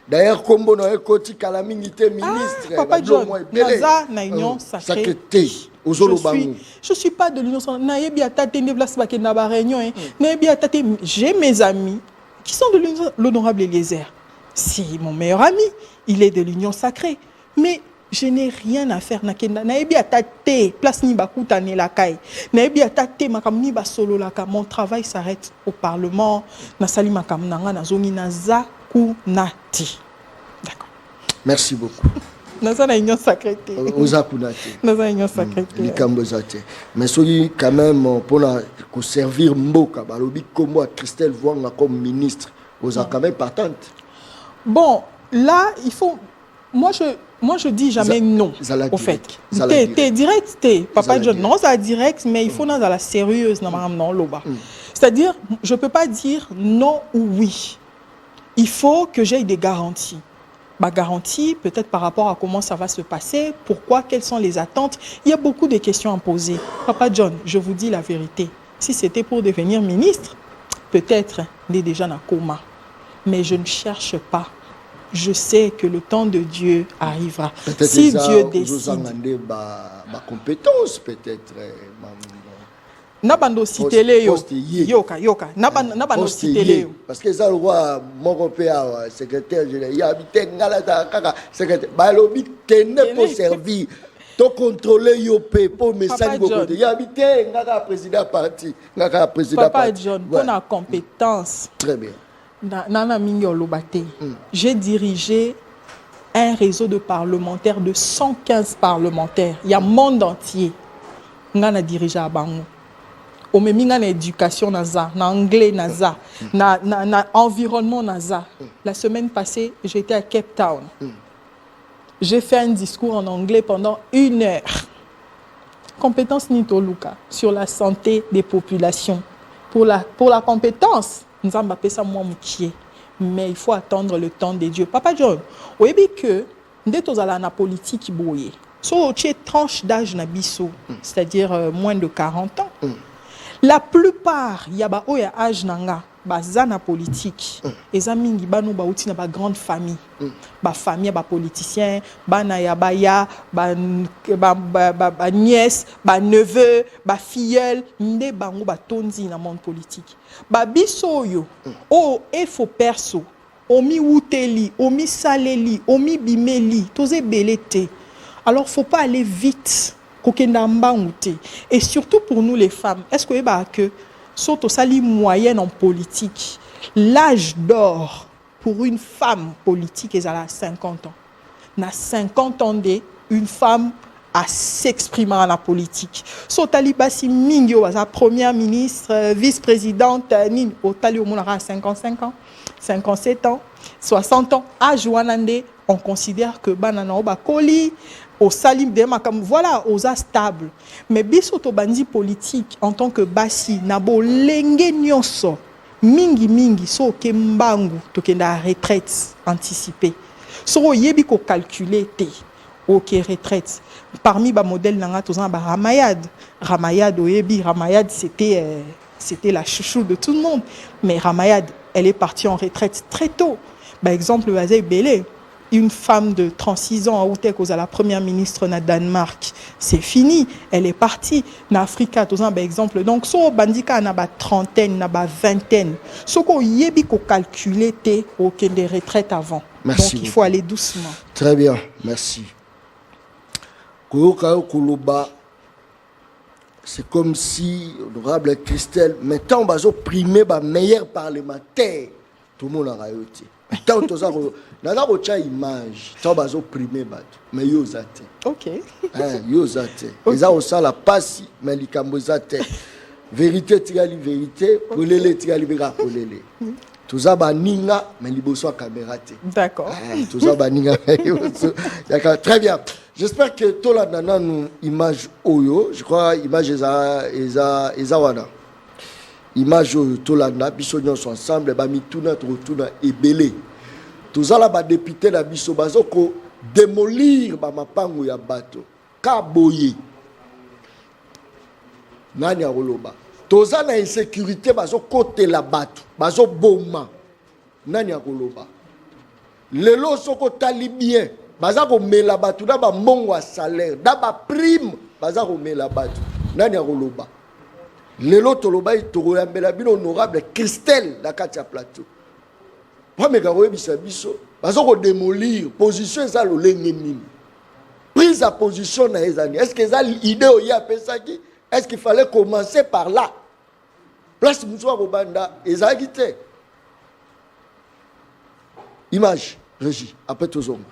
D'ailleurs, comme on a un côté calamité ministre. Papa John, naza na union sacrée. Je suis pas de l'union sacrée. J'ai mes amis qui sont de l'honorable Eliezer. C'est mon meilleur ami. Il est de l'union sacrée. Mais je n'ai rien à faire. Mon travail s'arrête au Parlement. D'accord. Merci beaucoup. Union sacrée. Mais soyez quand même pour servir Mboka, comme Christelle Vwanga comme ministre, vous êtes quand même partante. Bon, là, il faut. Moi, je dis jamais non, au fait. T'es direct, Papa John. Non, ça direct, mais il faut dans la sérieuse, non, loba. C'est-à-dire, je ne peux pas dire non ou oui. Il faut que j'aie des garanties. Ma garantie, peut-être par rapport à comment ça va se passer, pourquoi, quelles sont les attentes. Il y a beaucoup de questions à poser. Papa John, je vous dis la vérité. Si c'était pour devenir ministre, peut-être, il est déjà dans le coma. Mais je ne cherche pas je sais que le temps de Dieu arrivera. Si Dieu décide. Ma compétence peut-être. Nabando citele yo. Yoka. Nabando citele yo. Parce que ça le roi mon père secrétaire général, il habité ngala kaka secrétaire. Ba lobi kene pour servir. To contrôler yo pe pour message go côté. Il habité ngaka président parti, ngaka président Papa parti. John, pour la compétence. Très bien. Nana Mingi Olobate. J'ai dirigé un réseau de parlementaires de 115 parlementaires. Il y a le monde entier. Ngana dirigé à Bango. On me mis en éducation naza, en anglais naza, na environnement naza. La semaine passée, j'étais à Cape Town. J'ai fait un discours en anglais pendant 1 heure. Compétence Nito Luka sur la santé des populations. Pour la compétence, nous avons appelé ça moi moutier. Mais il faut attendre le temps de Dieu. Papa John, vous savez que dès que vous allez la politique, so tu es tranche d'âge nabiso, c'est-à-dire moins de 40 ans. La plupart, il y a un âge nanga, bazana politique. Les amis qui banu ba outi na ba grande famille, ba famille, ba politicien, ba na ya ba ya, ba nièce, ba neveu, ba filleul, nde bango ba tonzi na monde politique. Ba biso yo, o efo perso, omi wuteli, omi saleli, omi bimeli, toze belete. Alors faut pas aller vite. Et surtout pour nous les femmes, est-ce que surtout sali moyenne en politique, l'âge d'or pour une femme politique est à 50 ans. Na 50 ans une femme à s'exprimer en la politique. So talibasi mingyo sa première ministre, vice-présidente ni au tali au monde à 55 ans, 57 ans, 60 ans, âge wanande, on considère que banana oba koli au salim de makam, voilà, aux stables. Mais biso to bandi politique en tant que basi nabo lenge nyonso mingi so ke mbangu to kenda retraite anticipée. So yebi ko calculer te OK retraite. Parmi ba modèle nanga tozan ba Ramayad oyebi Ramayad c'était la chouchou de tout le monde. Mais Ramayad, elle est partie en retraite très tôt. Par exemple, Wazé Belé, une femme de 36 ans à Outek, la première ministre na Danemark, c'est fini, elle est partie. En Afrique, par exemple, donc, so bandika na ba trentaine, na ba vingtaine, so ko yebi ko calculer te aucun des retraites avant. Merci. Donc il faut aller doucement. Très bien, merci. Koyoka Koloba, c'est comme si, honorable Christelle, maintenant on va primer le meilleur parlementaire. Tout le monde a rayoté. Tant que ça, on a une image, tant que ça, primer mais yo zate. Ok. Yo zate. Et ça, on sent la passe, mais les cambo zate. Vérité, tigali vérité, polele, tigali vera polele. Tout ça, ninga, mais les bosso caméra. D'accord. Tout ça, ninga, d'accord. Très bien. J'espère que tout là dans nous image oyo, je crois image eza wana. Image tout là na biso nyonso ensemble ba mituna tuna ebele. Tout ça là ba député na biso bazoko démolir ba mapango ya bato. Kaboye. Nani akoloba. Toza na insécurité bazo côté la bato, bazo boma. Nani akoloba. Lelo soko talibien. Baza ko mela batu da ba mongo a salaire da ba prime baza ko mela batu nani akoloba lelo toloba tokoyambela bino honorable Christelle da katia plateau pame ka koyebisa biso baza ko démolir position eza lolenge nini prise à position na ezani est-ce que eza idée oyo apesaki est-ce qu'il fallait commencer par là place muso ko banda ezaki te image régie après tozonga.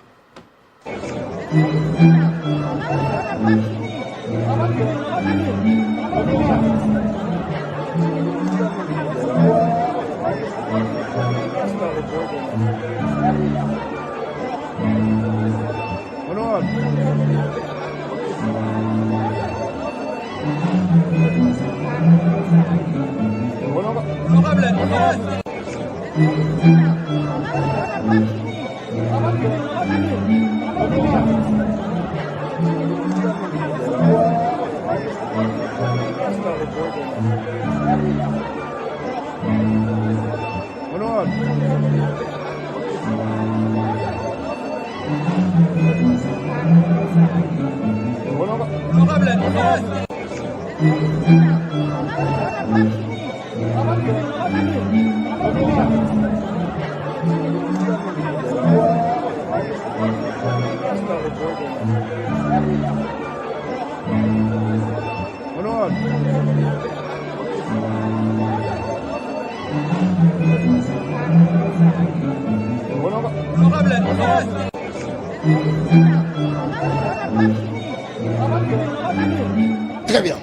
Très bien.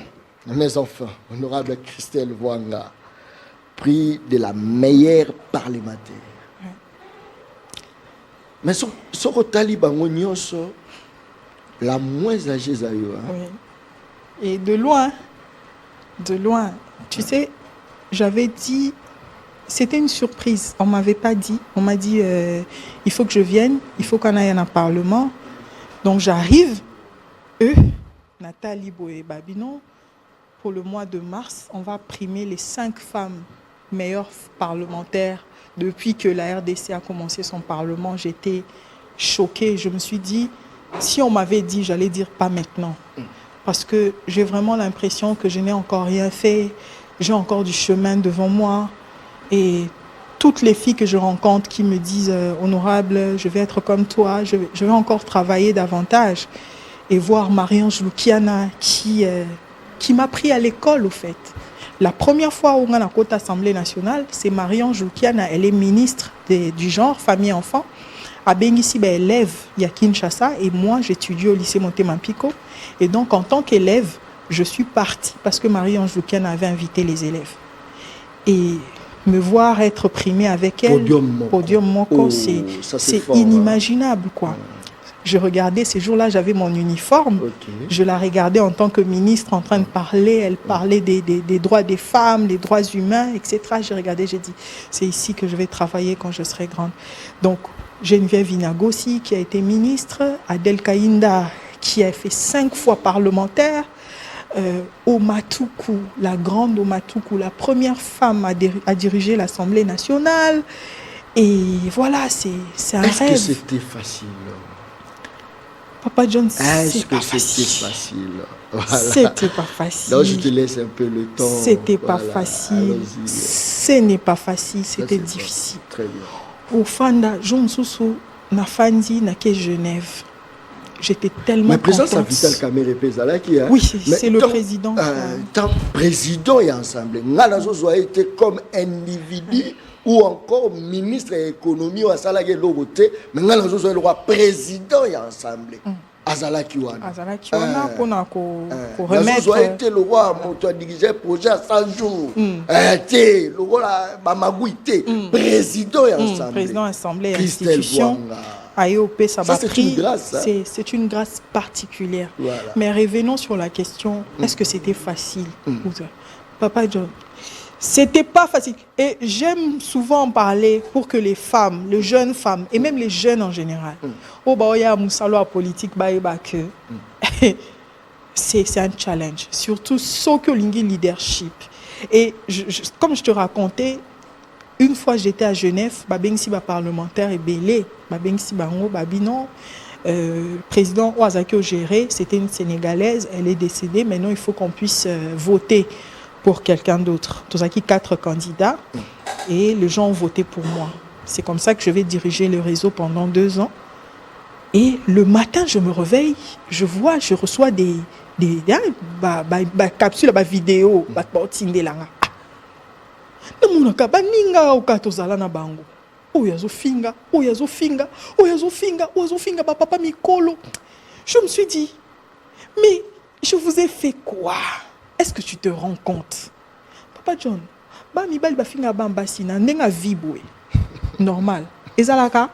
Mes enfants, honorable Christelle Wanga, prix de la meilleure parlementaire. Mais ce que la moins âgée, oui. Et de loin, tu sais, j'avais dit, c'était une surprise, on ne m'avait pas dit, on m'a dit, il faut que je vienne, il faut qu'on aille à un parlement. Donc j'arrive, Nathalie Boé Babinon, pour le mois de mars, on va primer les 5 femmes meilleures parlementaires. Depuis que la RDC a commencé son parlement, j'étais choquée. Je me suis dit, si on m'avait dit, j'allais dire pas maintenant. Parce que j'ai vraiment l'impression que je n'ai encore rien fait. J'ai encore du chemin devant moi. Et toutes les filles que je rencontre qui me disent « Honorable, je vais être comme toi, je vais encore travailler davantage ». Et voir Marie-Ange Lukiana qui m'a pris à l'école, au fait. La première fois où on a la côte Assemblée nationale, c'est Marie-Ange Lukiana, elle est ministre du genre, famille, enfant. À Bengisi, élève, il y a Kinshasa, et moi, j'étudie au lycée Motema Pico. Et donc, en tant qu'élève, je suis partie parce que Marie-Ange Lukiana avait invité les élèves. Et me voir être primée avec elle, Podium Moko, c'est inimaginable, quoi. Je regardais, ces jours-là, j'avais mon uniforme. Okay. Je la regardais en tant que ministre en train de parler. Elle parlait des droits des femmes, des droits humains, etc. J'ai regardé, j'ai dit, c'est ici que je vais travailler quand je serai grande. Donc, Geneviève Inagosi, qui a été ministre, Adel Kainda, qui a fait 5 fois parlementaire, Omatuku, la grande Omatuku, la première femme à diriger l'Assemblée nationale. Et voilà, c'est un rêve. Est-ce que c'était facile? Papa John, est-ce que c'était facile? Voilà. C'était pas facile. Donc je te laisse un peu le temps. C'était pas facile. Ce n'est pas facile, c'était difficile. Très bien. Au Fanda, John Soussou, na Fandi, na ke Genève. J'étais tellement contente. Mais président Vital Kamere Pezala qui a. Oui, c'est le président. Tant président et ensemble. Ngalazo a été comme individu. Ou encore ministre de l'économie ou Azalaki Logoté, mais nous avons le roi président et ensemble. Azalaki Wana. Azalaki Wana pour remettre. Nous avons été le roi qui a dirigé le projet à 100 jours. Le roi Mamagouité, président et ensemble. Président assemblée institution. AEOP, ça va pris. C'est une grâce particulière. Voilà. Mais revenons sur la question, est-ce que c'était facile? Papa John. C'était pas facile. Et j'aime souvent en parler pour que les femmes, les jeunes femmes, et même les jeunes en général, c'est un challenge. Surtout ce que l'ingé leadership. Et comme je te racontais, une fois j'étais à Genève, Babengsi parlementaire et Belé, Babengsi Bango, Babinon, président Ouazaki Ogéré, c'était une Sénégalaise, elle est décédée, maintenant il faut qu'on puisse voter pour quelqu'un d'autre. Tous acquis 4 candidats et les gens ont voté pour moi. C'est comme ça que je vais diriger le réseau pendant 2 ans. Et le matin, je me réveille, je reçois des capsules, des vidéos, des je me suis dit, mais je vous ai fait quoi? Est-ce que tu te rends compte? Papa John, mi bal ba finga bambasi na ndenga vibwe. Normal. Ezalaka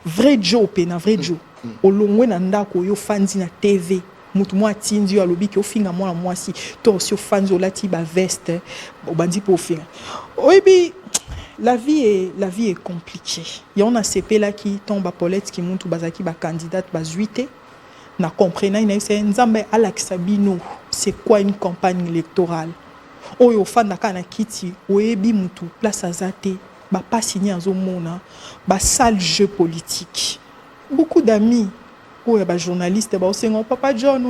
vrai Joe pena vrai Joe. Olongwe na ndako yo fanzi na TV. Mutu mwa tinzi yo alobi ki ofinga mwana mwasi to si ofanzi olati ba veste obandi po ofinga. Oyebi la vie est compliquée. Il y a un ACP là qui tombe à Paulette qui monte bazaki ba candidate ba 8 na comprena ina c'est nzambe alakisabino c'est quoi une campagne électorale oyo fanda kana kiti oyebi mutu place azate ba pas signer azomona ba sale jeu politique. Beaucoup d'amis oh, y a journaliste, Papa John,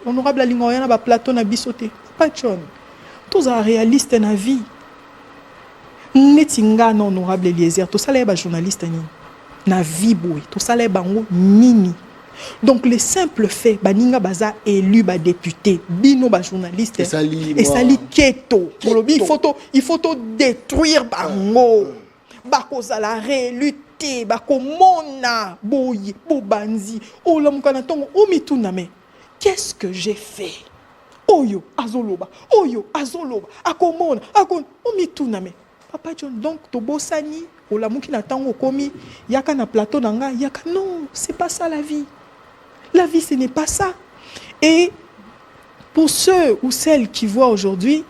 honorable Lingoyana, ba plateau na bisoté. Papa John, tous les réalistes na vie. Netinga non honorable Eliezer, tout ça les journalistes ni na vie boy, tout ça les bango nini. Donc les simples faits, baninga baza élu ba député, bino ba journaliste et sali keto. Il faut détruire bango. Bako la rééluté, bako mona boy, bobanzi. Oh l'homme kanatongo, oh mituna me. Qu'est-ce que j'ai fait? Oyo azoloba, akomona, oh mituna me. Papa John, donc tobosani, olamuki na tango komi, yaka na plateau nanga, yaka non, c'est pas ça la vie. La vie, ce n'est pas ça. Et pour ceux ou celles qui voient aujourd'hui,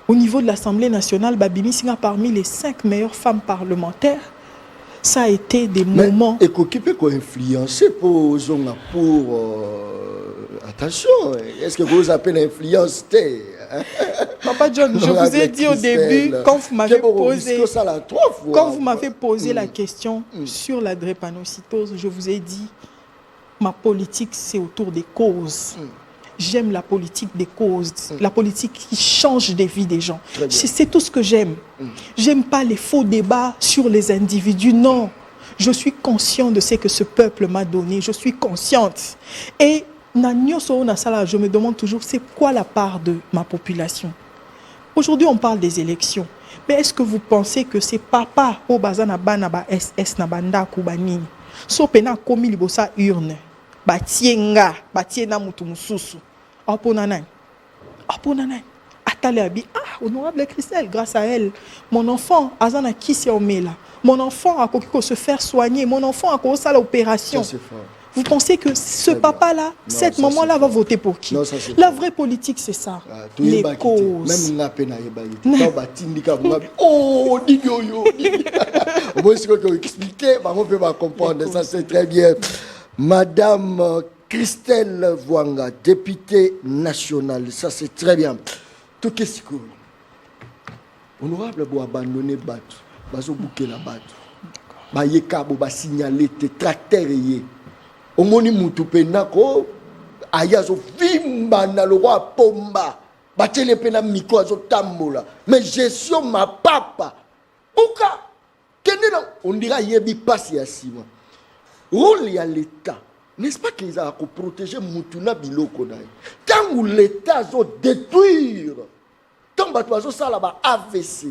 au niveau de l'Assemblée nationale, Babimi Singa parmi les 5 meilleures femmes parlementaires, ça a été des moments... Et qui peut influencer pour attention, est-ce que vous appelez influence? Papa John, je vous ai dit au début, quand vous m'avez posé la question sur la drépanocytose, je vous ai dit, ma politique, c'est autour des causes. J'aime la politique des causes, la politique qui change des vies des gens. C'est tout ce que j'aime. J'aime pas les faux débats sur les individus, non. Je suis conscient de ce que ce peuple m'a donné, je suis consciente. Et je me demande toujours, c'est quoi la part de ma population? Aujourd'hui, on parle des élections. Mais est-ce que vous pensez que c'est papa au bazana banaba SS na banda kubani? So pena komi libosa urne. Batienga, batiena mutu mususu. Aponanai. Atale abi. Ah, honorable Christelle, grâce à elle, mon enfant, azana kisi omela. Mon enfant a kokiko se faire soigner. Mon enfant a kosa l'opération. Vous pensez que ce papa-là, cette maman-là va voter pour qui? La vraie politique, c'est ça. Les causes. Même oh, expliquer, on peut pas comprendre. Ça, c'est très bien. Madame Christelle Vwanga, députée nationale, ça c'est très bien. Tout qu'est-ce que honorable pour abandonner Batou, bazo bouquer la Batou, ba yeka bo ba signaler te tracteur yé. Omoni mutu penako ayazo vimba na le roi pomba, batele pena miko azo tambola. Mais gestion ma papa, buka kenena on dira yebi passe ya sima. Rôle à l'État, n'est-ce pas qu'ils ont protéger Moutouna Biloko? Tant où l'État a détruire, tant que ça là-bas AVC,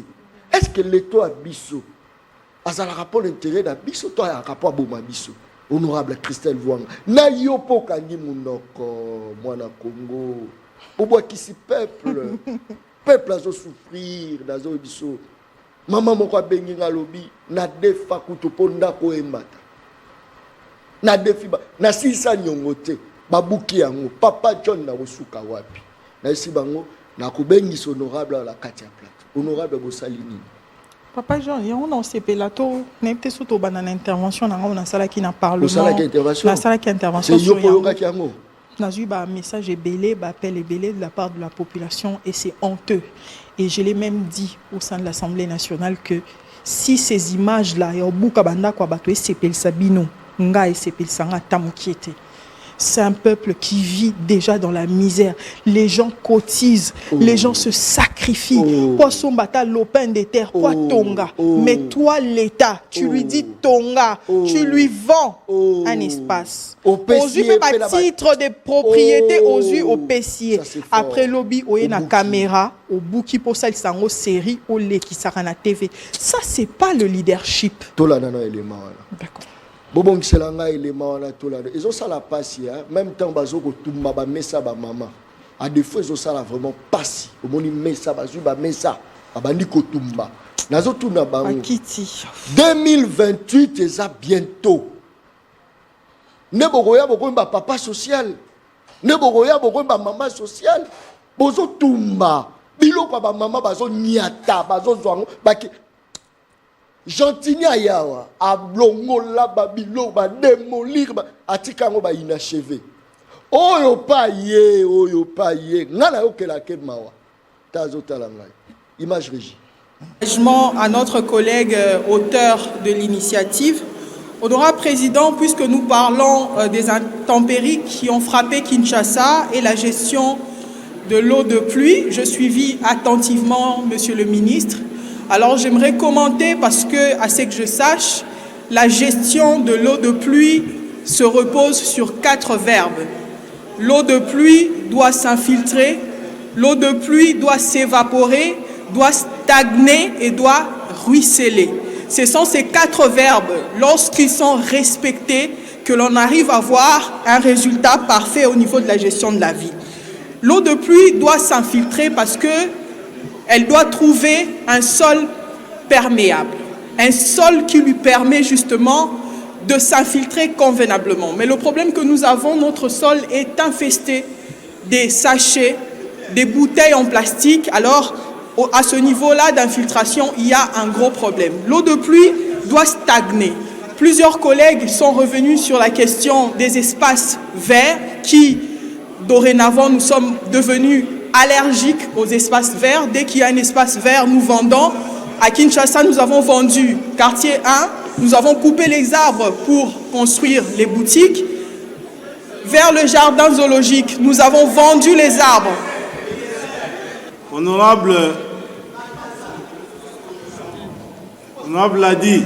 est-ce que l'État a biso? A un rapport d'intérêt d'Abisso, toi un rapport à Bomabisso. Honorable Christelle Vwanga. Na yopo kangi munoko, moi na Congo. Pour qui si peuple, peuple a souffrir, dans un bisso. Maman moko bengi ngalobi, na defa kutoponda ko embata. Na défi na sisa nyongote babuki yango Papa John na osuka wapi na isi bango na kubengi honorable la katia plate honorable bosalini Papa John yango na sepelato n'était surtout banana intervention na na sala qui na parlement na sala qui intervention sur yango na eu ba message belé ba appel belé de la part de la population et c'est honteux et je l'ai même dit au sein de l'Assemblée nationale que si ces images là ya buka banda kwa bato sepel sabino c'est un peuple qui vit déjà dans la misère. Les gens cotisent, les gens se sacrifient. Poisson bata lopin de terre, quoi tonga. Mais toi, l'État, tu lui dis tonga, tu lui vends un espace. Aux yeux, pas titre de propriété aux yeux au pessier. Après lobby, au na caméra, au bout qui pour ça, il s'en au série, au lait qui sera na TV. Ça, c'est pas le leadership. D'accord. Bon, c'est là élément là tout là. Ils ont ça la passe même temps bazo ko tumba ba mesa ba maman. À des fois ils ont ça là vraiment passe. Au moni mesa bazu ba mesa. Abandi ko tumba. Nazo tuna bango. 2028 et ça bientôt. Ne bogoya boko ba papa social. Ne bogoya boko ba maman social. Bozo tumba. Biloko ba maman bazo nyata bazo zwango baki Gentilly yawa ablongola babilo ba démolir ba atikango ba inachevé oyo pa ye ngana yokela ke mawa tazo talanga image régie engagement à notre collègue auteur de l'initiative Honorable Président, puisque nous parlons des intempéries qui ont frappé Kinshasa et la gestion de l'eau de pluie, je suivis attentivement Monsieur le Ministre. Alors j'aimerais commenter parce que, à ce que je sache, la gestion de l'eau de pluie se repose sur 4 verbes. L'eau de pluie doit s'infiltrer, l'eau de pluie doit s'évaporer, doit stagner et doit ruisseler. Ce sont ces 4 verbes, lorsqu'ils sont respectés, que l'on arrive à voir un résultat parfait au niveau de la gestion de la vie. L'eau de pluie doit s'infiltrer parce qu'elle doit trouver un sol perméable, un sol qui lui permet justement de s'infiltrer convenablement. Mais le problème que nous avons, notre sol est infesté des sachets, des bouteilles en plastique. Alors, à ce niveau-là d'infiltration, il y a un gros problème. L'eau de pluie doit stagner. Plusieurs collègues sont revenus sur la question des espaces verts qui, dorénavant, nous sommes devenus allergiques aux espaces verts. Dès qu'il y a un espace vert, nous vendons. À Kinshasa, nous avons vendu quartier 1, nous avons coupé les arbres pour construire les boutiques. Vers le jardin zoologique, nous avons vendu les arbres. Honorable l'a dit,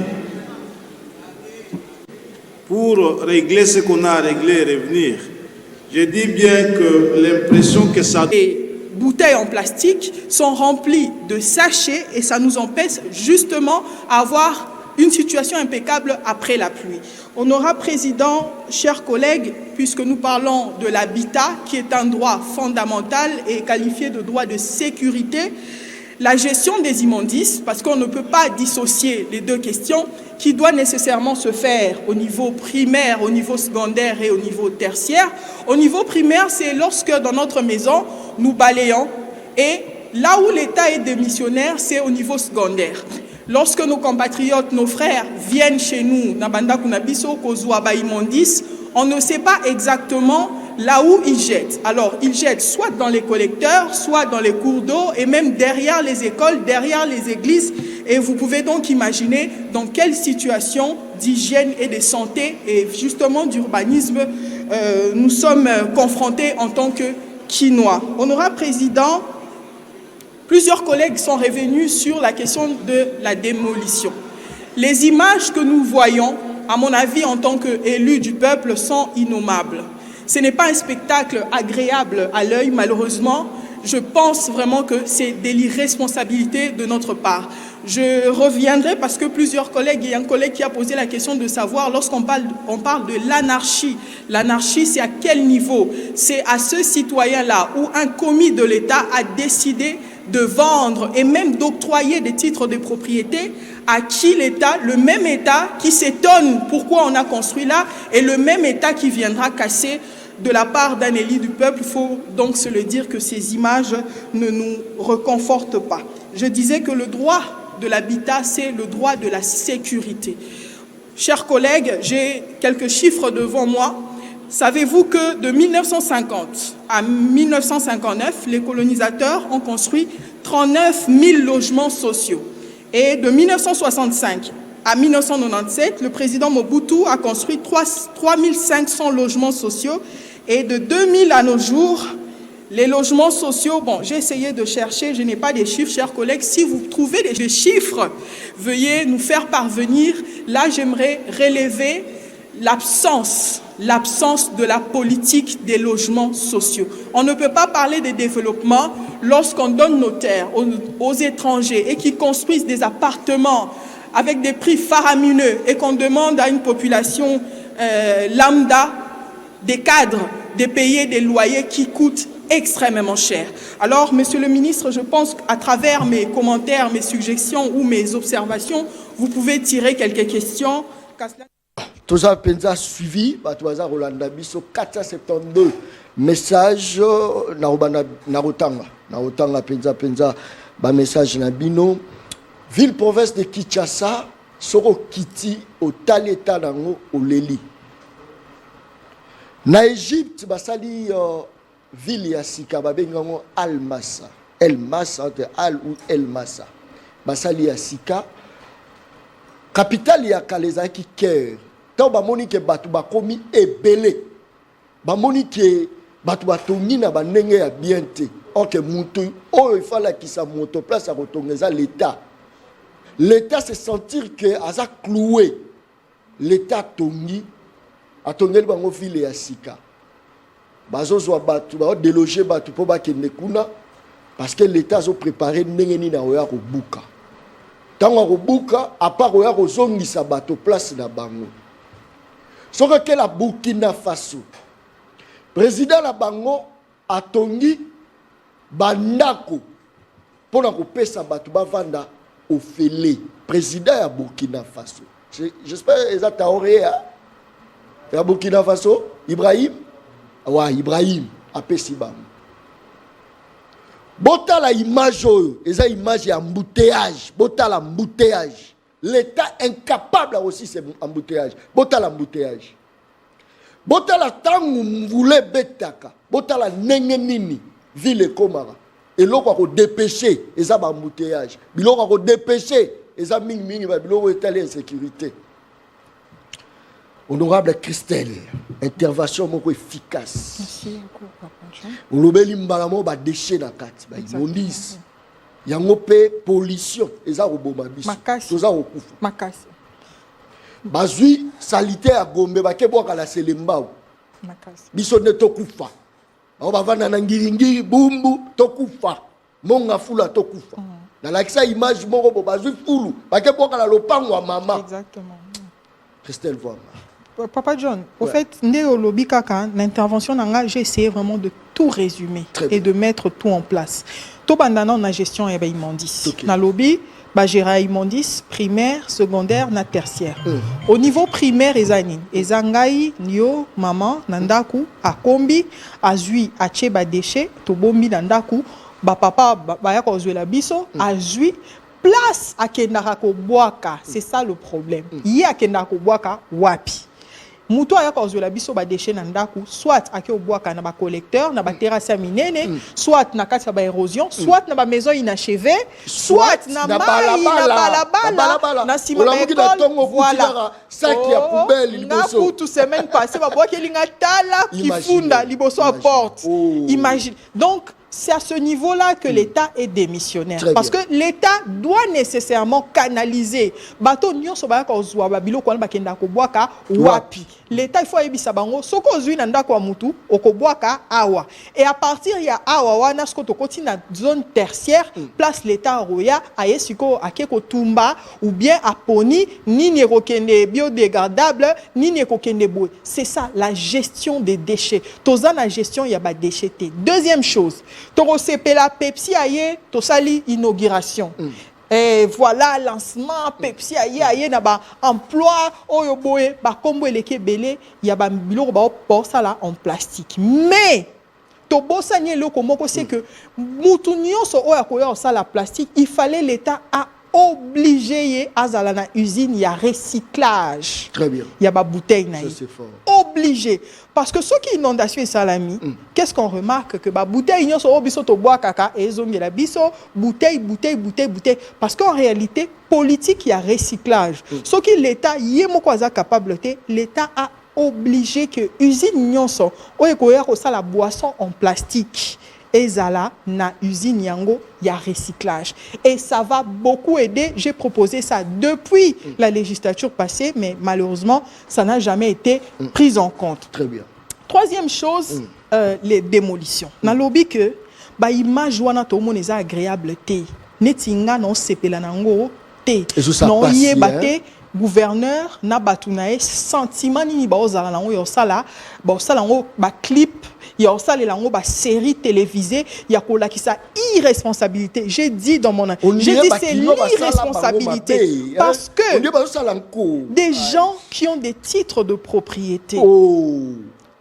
pour régler ce qu'on a à régler et revenir, je dis bien que l'impression que ça... Les bouteilles en plastique sont remplies de sachets et ça nous empêche justement d'avoir une situation impeccable après la pluie. Honorable Président, chers collègues, puisque nous parlons de l'habitat, qui est un droit fondamental et qualifié de droit de sécurité, la gestion des immondices, parce qu'on ne peut pas dissocier les deux questions, qui doit nécessairement se faire au niveau primaire, au niveau secondaire et au niveau tertiaire. Au niveau primaire, c'est lorsque dans notre maison, nous balayons, et là où l'État est démissionnaire, c'est au niveau secondaire. Lorsque nos compatriotes, nos frères viennent chez nous, on ne sait pas exactement là où ils jettent. Alors, ils jettent soit dans les collecteurs, soit dans les cours d'eau, et même derrière les écoles, derrière les églises. Et vous pouvez donc imaginer dans quelle situation d'hygiène et de santé et justement d'urbanisme nous sommes confrontés en tant que Quinois. Honorable Président, plusieurs collègues sont revenus sur la question de la démolition. Les images que nous voyons, à mon avis, en tant qu'élus du peuple, sont innommables. Ce n'est pas un spectacle agréable à l'œil, malheureusement. Je pense vraiment que c'est de l'irresponsabilité de notre part. Je reviendrai parce que plusieurs collègues, il y a un collègue qui a posé la question de savoir, lorsqu'on parle de l'anarchie, l'anarchie c'est à quel niveau? C'est à ce citoyen-là où un commis de l'État a décidé de vendre et même d'octroyer des titres de propriété à qui l'État, le même État qui s'étonne pourquoi on a construit là, et le même État qui viendra casser de la part d'un élu du peuple. Il faut donc se le dire que ces images ne nous reconfortent pas. Je disais que le droit de l'habitat, c'est le droit de la sécurité. Chers collègues, j'ai quelques chiffres devant moi. Savez-vous que de 1950 à 1959, les colonisateurs ont construit 39 000 logements sociaux. Et de 1965 à 1997, le président Mobutu a construit 3 500 logements sociaux. Et de 2000 à nos jours, les logements sociaux, bon, j'ai essayé de chercher, je n'ai pas des chiffres, chers collègues. Si vous trouvez des chiffres, veuillez nous faire parvenir. Là, j'aimerais relever l'absence de la politique des logements sociaux. On ne peut pas parler de développement lorsqu'on donne nos terres aux étrangers et qui construisent des appartements avec des prix faramineux et qu'on demande à une population lambda, des cadres, de payer des loyers qui coûtent extrêmement cher. Alors, Monsieur le Ministre, je pense qu'à travers mes commentaires, mes suggestions ou mes observations, vous pouvez tirer quelques questions. Toza penza suivi, Batoza Rolanda Biso 472 message Narotanga penza ba message na bino ville province de Kinshasa soro kiti au taleta nango oleli na Égypte basali ville ya sika babengango El Massa entre Al ou El Massa basali ya sika capitale ya Kaleza ki Caire tant bamoni ke batu bakomi ebele bamoni ke batu batongi na banenge ya bien te ok mutu oyo ifala kisa moto place à retongeza l'état se sentir que aza cloué l'état tongi atongeli bango ville ya sika bazozwa batu ba déloger batu po bakende kuna parce que l'état a préparé ndenge nini na oya kobuka tango kobuka à part oya kozongisa bato place na bango soka ke la Burkina Faso président na bango atongi bandako pona kopesa bato bavanda ofele président ya Burkina Faso j'espère eza Traoré ya Burkina Faso Ibrahim Ibrahim apesi bango botala image oyo eza image ya embouteillage botala embouteillage l'état incapable aussi c'est embouteillage botala embouteillage botala tangu mvule betaka botala ndenge nini ville ekomaka eloko ako dépêcher eza ba embouteillage biloko ako dépêcher eza mingi ba biloko etali insécurité. Honorable Christelle, intervention moko efficace. Merci beaucoup, Papa John. Olobeli mbalamo ba déchet na kati ba imondis. Yango pe pollution eza roboma biso. Toza okufa. Makasi. Bazui salité ya Gombe ba ke boka la selembao. Makasi. Biso ne tokufa. Ba bavana na ngiringiri bumbu tokufa. Monga fula tokufa. Na lakisa image moko bo bazui fulu ba ke boka la lopango wa mama. Exactement. Christelle Voama. Papa John, au fait, l'intervention, j'ai essayé vraiment de tout résumer et de mettre tout en place. Tout bandana na gestion et immondice. Na lobby, gérer immondice primaire, secondaire, na tertiaire. Au niveau primaire, ezangai, nyo, maman, nandaku, akombi, azui, ache ba déchet, to bombi nandaku, ba papa, ba ya kozwe la biso, azui, place à Kendarako Boaka, c'est ça le problème. Il y a Kendarako Boaka, wapi. Muto aya kozwe la biso ba déchet na ndaku, soit ake Boaka na ba collecteur, na ba terrasse minene, soit na kati ba érosion, soit na ba maison inachevée, soit na balabala, na sima ba école, voilà. Sac ya poubelle liboso. Na tout semaine passée ba boaka linga tala ki funda liboso à porte. Imagine. Donc c'est à ce niveau-là que l'État est démissionnaire. Très parce bien. que l'État doit nécessairement canaliser. Bato nyoso ba ko zwa ba bilo ko bakenda ko boaka wapi. L'État il faut ebisa bango soko zwi na ndako mutu okobwaka awa. Et à partir ya awa wana sko to na zone tertiaire, place l'État roya ayesiko akeko tumba ou bien aponi ni kokende biodégradable ni kokende boy. C'est ça la gestion des déchets. Toza na gestion ya ba décheté. Deuxième chose, Toro la Pepsi aye, to sali inauguration. Et voilà lancement Pepsi aye na ba emploi oyo boye ba kombo eleke belé ya ba biloko ba por ça là en plastique. Mais to bosanye le komoko c'est que mutu nyonso oya koya ça la plastique, il fallait l'État a obligé à la usine, il y a recyclage. Très bien. Il y a ba bouteille na. C'est fort. Obligé. Parce que ceux qui inondation et salami, qu'est-ce qu'on remarque que ba bouteille ils sont biso to bois kaka et zongi la biso bouteille. Parce qu'en réalité politique il y a recyclage. Ce qui l'État yemo kwaza capable l'État a obligé que usine nyonso oyekoya ko la boisson en plastique. Ezala na usine yango ya recyclage et ça va beaucoup aider. J'ai proposé ça depuis la législature passée, mais malheureusement ça n'a jamais été pris en compte. Très bien. Troisième chose, les démolitions. Na lobby que ba image wana to mon eza agréable te netinga non sepela nango te non yebate gouverneur na batunae sentiment ni ba ozala nango yo sala ngo ba clip. Il y a aussi la série télévisée, il y a la irresponsabilité. J'ai dit dans mon j'ai dit c'est l'irresponsabilité parce que des gens qui ont des titres de propriété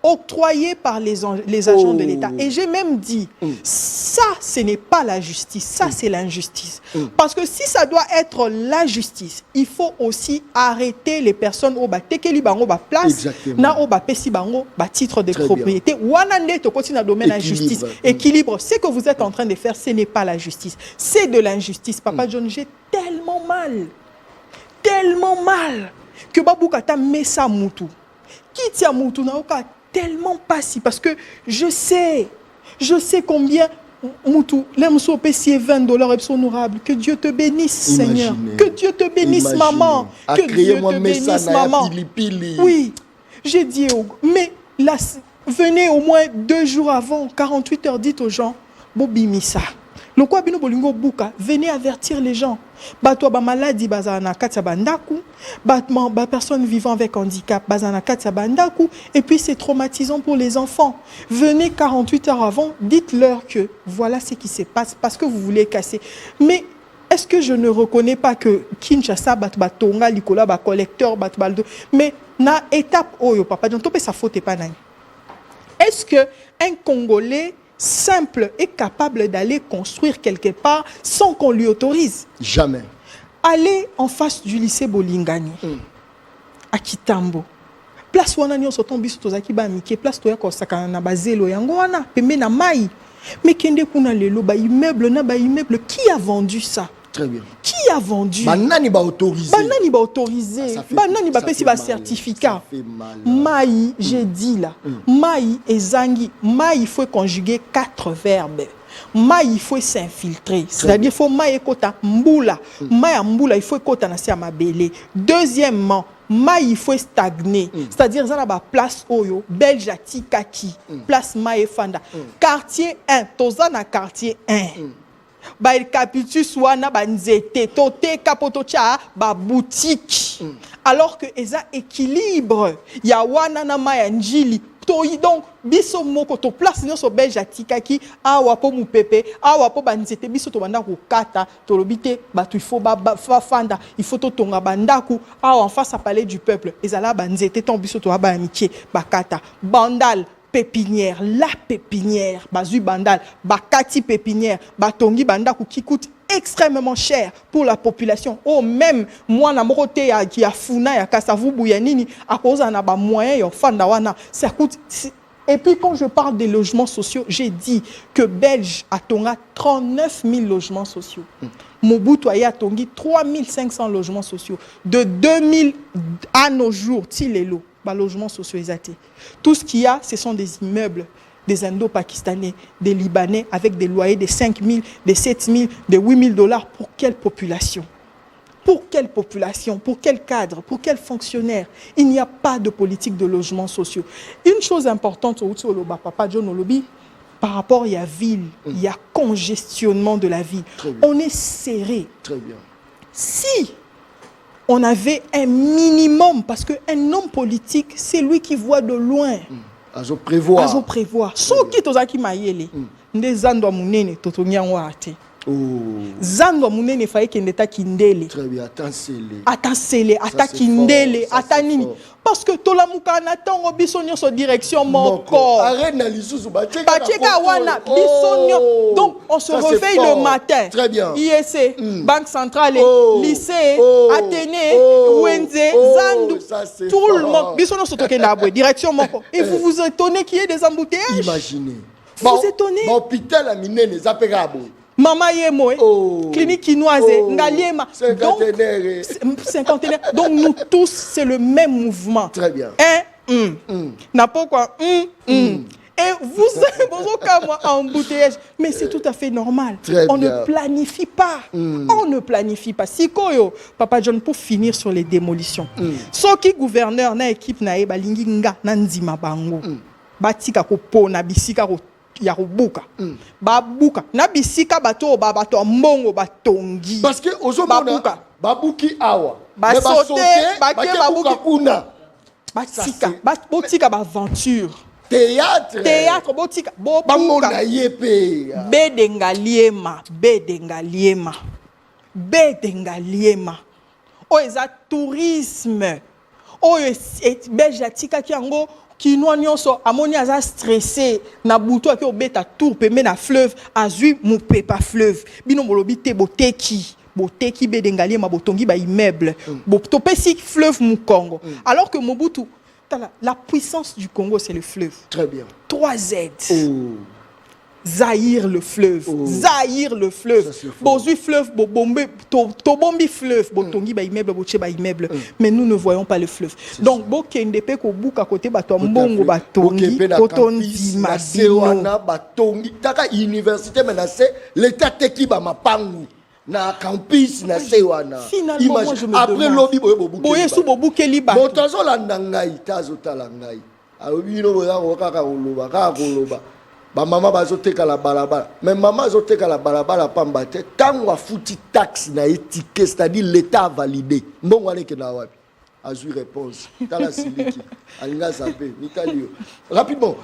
octroyés par les agents de l'État. Et j'ai même dit, ça, ce n'est pas la justice, ça, c'est l'injustice. Parce que si ça doit être la justice, il faut aussi arrêter les personnes au tekeli bango ba place, na au ba pesi bango ba titre de propriété. Wanande to continue dans le domaine de la justice. Équilibre. Ce que vous êtes en train de faire, ce n'est pas la justice. C'est de l'injustice. Papa John, j'ai tellement mal. que babuka ta mesa mutu. Qui tient mutu na oka tellement pas si parce que je sais combien mutu l'aime so payer $20 et honorable. Que Dieu te bénisse Seigneur. Que Dieu te bénisse maman. Que Dieu te bénisse maman. Oui, j'ai dit mais là venez au moins 2 jours avant 48 heures dites aux gens bobimisa. Le quoi bino bolingo buka, venez avertir les gens. Bato ba maladie bazana katia bandaku, ba personnes vivant avec handicap bazana katia bandaku et puis c'est traumatisant pour les enfants. Venez 48 heures avant, dites-leur que voilà ce qui se passe parce que vous voulez casser. Mais est-ce que je ne reconnais pas que Kinshasa batonga likola ba collecteur baldo mais na étape oyo papa donc topé sa faute pas nani. Est-ce que un Congolais simple est capable d'aller construire quelque part sans qu'on lui autorise? Jamais. Aller en face du lycée Bolingani, à Kitambo. Place wana nyonso tombi tozaki ba mike, place toya ko sakana na bazelo yango wana pembe na mai. Mais kende kuna lelo ba immeuble qui a vendu ça? Très bien. Qui a vendu? Banani ba autorisé. Banani ba autorisé. Banani ba pesi ba certificat. Maï, j'ai dit là. Maï et zangi. Maï, il faut conjuguer 4 verbes. Maï, il faut s'infiltrer. C'est-à-dire, il faut maï kota mboula. Maï mboula, il faut kota na si amabele. Deuxièmement, maï, il faut stagner. C'est-à-dire, ça na place oyo, Beljati Kaki, place maï fanda. Quartier 1, toza na quartier 1. Ba il capitus wana ba nzete tote kapoto cha ba boutique alors que eza équilibre ya wana na maya njili to donc biso moko to place nyonso belge atikaki awa po mupepe awa po ba nzete biso to banda ko kata to lobite ba tu il faut ba fanda il faut to tonga bandaku awa en face à palais du peuple ezala ba nzete ton biso to ba amitié ba kata bandal pépinière, la pépinière, bazui bandal, bakati pépinière, batongi bandaku qui coûte extrêmement cher pour la population. Oh même moi na morote ya qui a funa ya kasavu bouyanini à cause na ba moyen yo fanda wana ça coûte. Et puis quand je parle des logements sociaux, j'ai dit que Belge a tonga 39 000 logements sociaux. Mobutu a tongi 3 500 logements sociaux. De 2000 à nos jours, Tilelo. Logements sociaux exatés. Tout ce qu'il y a, ce sont des immeubles, des Indo-Pakistanais, des Libanais avec des loyers de 5 000, de 7 000, de 8 000 $. Pour quelle population? Pour quelle population? Pour quel cadre? Pour quel fonctionnaire? Il n'y a pas de politique de logements sociaux. Une chose importante au Papa John Olobi, par rapport à la ville, il y a congestionnement de la ville. On est serré. Très bien. Si on avait un minimum, parce qu'un homme politique, c'est lui qui voit de loin. Azo prévoir. prévoir. So qui tozaki mayele. Nde zando munene totonya ngwate. Zando munene faye kendeta kindele. Très bien, attends scellé, ata kindele, ata nini. Parce que tola mukana tongo bisonyo so direction moko. Arena lisusu Bacheka wana bisonyo. Donc on se réveille le matin. Très bien. IEC, Banque centrale, lycée, Athénée, Wenze, Zandu, tout le monde bisonyo so tokenda abwe direction moko. Et vous vous étonnez qu'il y ait des embouteillages? Imaginez. Vous étonnez? Hôpital à minene zapegabo. Mama Yemo, clinique chinoise, Ngaliema. Cinquantenaire. Donc nous tous, c'est le même mouvement. Très bien. N'a pas quoi. Et vous avez en embouteillage. Mais c'est tout à fait normal. On ne planifie pas. On ne planifie pas. Si koyo, Papa John, pour finir sur les démolitions. Ce qui gouverneur na équipe na balingi nga na nzima bango. Batika ko po na bisika ko ya rubuka babuka na bisika bato mbongo batongi parce que ozomona babuki awa basote babuka kuna botika baventure théâtre botika bamona yepe bedengaliema o eza tourisme o belge atikaki yango Kinoa nyonso amoni aza stressé na buto aki obeta tour pembe na fleuve azui mupepa fleuve bino molobi te boteki bedengalie ma botongi ba immeuble topesi fleuve mu Congo alors que Mobutu la puissance du Congo c'est le fleuve. Très bien. 3 Z. Zahir le fleuve. Zahir le fleuve. Bozui fleuve, bombe, bombi fleuve, botongi ba immeuble, boche ba immeuble. Mais nous ne voyons pas le fleuve. Donc, bokende pe ko buka côté bato mbongo batongi, kotondi mabino. Batongi, taka université menacé, l'état teki ba mapangu. Na campus na sewana. Finalement, moi je me après lobby boye sou bobukeli bato. Botazo landa ngai, tazo tala ngai. Alobino boya kaka koloba, kaka koloba. Ba mama bazoteka la balabala. Mais maman azoteka la balabala pamba te. Tango afuti taxe na étiquette, c'est-à-dire l'État a validé. Mbongo wane ke na wapi. Azui réponse. Tala siliki. Alinga sapé. Nitalio. Rapidement,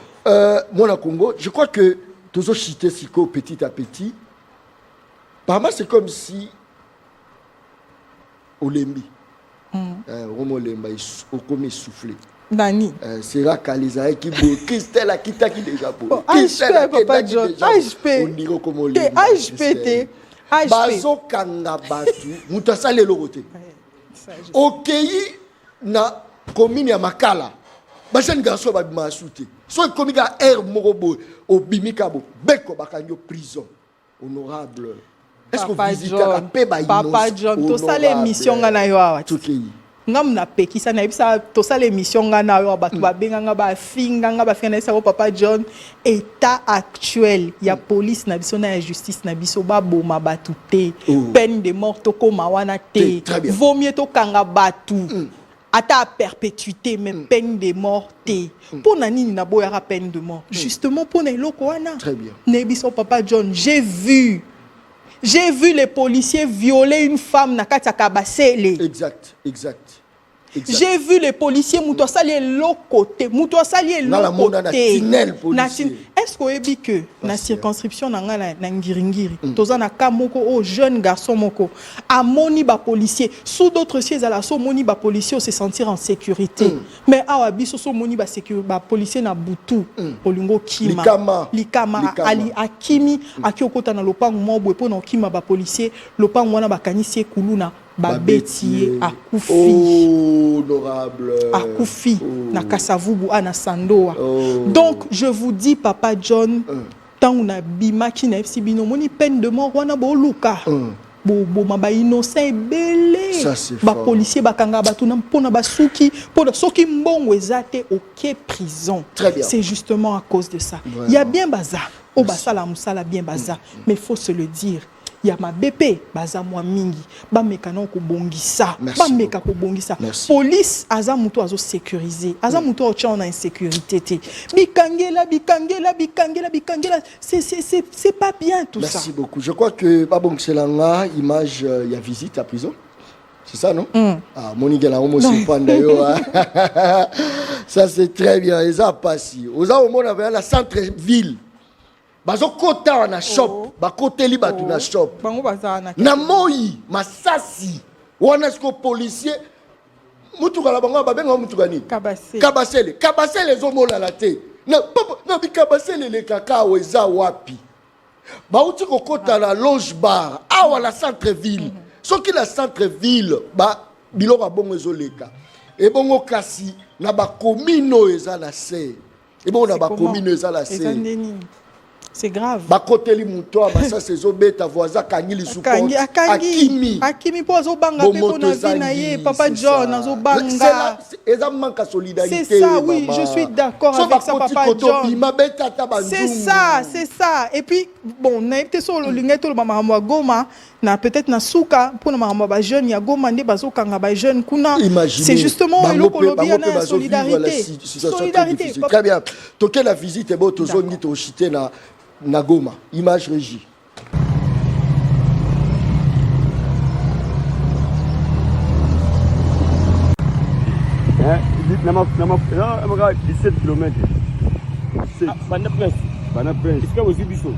moi na Congo, je crois que tous os chité siko petit à petit. Par moi c'est comme si Olembi. Romo Lemba au comme soufflé. Nani c'est là Kaliza qui beau Christelle a quitté qui déjà beau HP papa John HP on dirait comme on HP bazo kanga batu mutasa le logote okei na commune ya Makala bashani garçon ba masuti so komika air morobo obimika bo beko bakanyo prison honorable est-ce que vous visitez ka pe ba Papa John to sale mission ngana yo awa tukei ngam na pekisa na ibisa to sale émission ngana yo batu ba benganga ba finga nga ba fena sa Papa John état actuel ya police na biso na justice na biso ba boma batu te peine de mort to koma wana te vaut mieux to kanga batu ata à perpétuité mais peine de mort te pour na nini na boya peine de mort justement pour na eloko wana très bien na biso Papa John j'ai vu les policiers violer une femme na kati ya Kabasele. Exact. J'ai vu les policiers muto sali l'autre côté, muto sali l'autre côté. Est-ce qu'on dit que na circonscription na Ngiringiri, toza na kamoko au jeune garçon moko, a moni ba policier, sous d'autres sièges à la so moni ba policier se sentir en sécurité. Mais awa biso so moni ba sécurité ba policier na butu, olingo kima. Likama ali akimi akiokota na lopango mobwe po na kima ba policier, lopango wana ba kanisi kuluna. Babeti akufi honorable akufi na Kasavubu ana Sandoa. Donc je vous dis Papa John tant on a bima ki na FC bino moni peine de mort wana bo luka bo maba innocent belé ba policier bakanga batu na pona basuki pona soki mbongo ezate OK prison. C'est justement à cause de ça. Il y a bien baza o basala musala bien baza mais il faut se le dire. Il y a ma BP, baza mwa mingi, ba mekano ko bongisa, ba meka ko bongisa. Police aza muto azo sécuriser, aza muto ocha on a insécurité te. Bikangela, c'est pas bien tout ça. Merci beaucoup. Je crois que Babong Selanga image il y a visite à prison. C'est ça non Ah monigela homo sipanda yo. Ça c'est très bien, et ça passe. Oza au monde avec la centre ville. Bazo kota na shop ba koteli batu na shop bango bazana na moi masasi wana sko policier mutu kala bango ba benga mutu gani kabasele zo mola la te na bikabasele le kaka weza wapi ba uti ko kota na loge bar awa la centre ville soki la centre ville ba biloko bongo ezoleka e bongo kasi na ba komino eza la se e bongo na ba komino eza la se. C'est grave. Bakoteli muto ça c'est zobeta voisin kangili support. Akimi po zo banga pe ko na vie na ye Papa John zo banga. C'est ça manque solidarité. C'est ça oui, je suis d'accord avec ça Papa John. C'est ça. Et puis bon, na été sur le lingeto le mama Goma na peut-être na souka pour na mama ba jeune ya Goma ne bazo kanga ba jeune kuna. C'est justement le colobi na solidarité. Solidarité. Très bien. Toquer la visite et bon tozongi to chité na Goma, image régie. Hein, 17 km. Bana Prince. Est-ce que vous avez vu ça?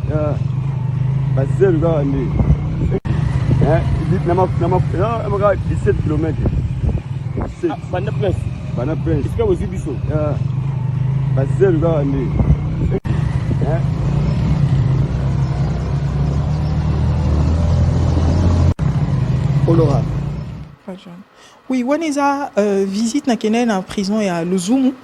Passer le gars, hein, 17 km. Bana Prince. Est-ce que vous avez vu ça? Passer le gars, hein. Honorable. Papa John. Oui, on a visite na en prison à Luzumu,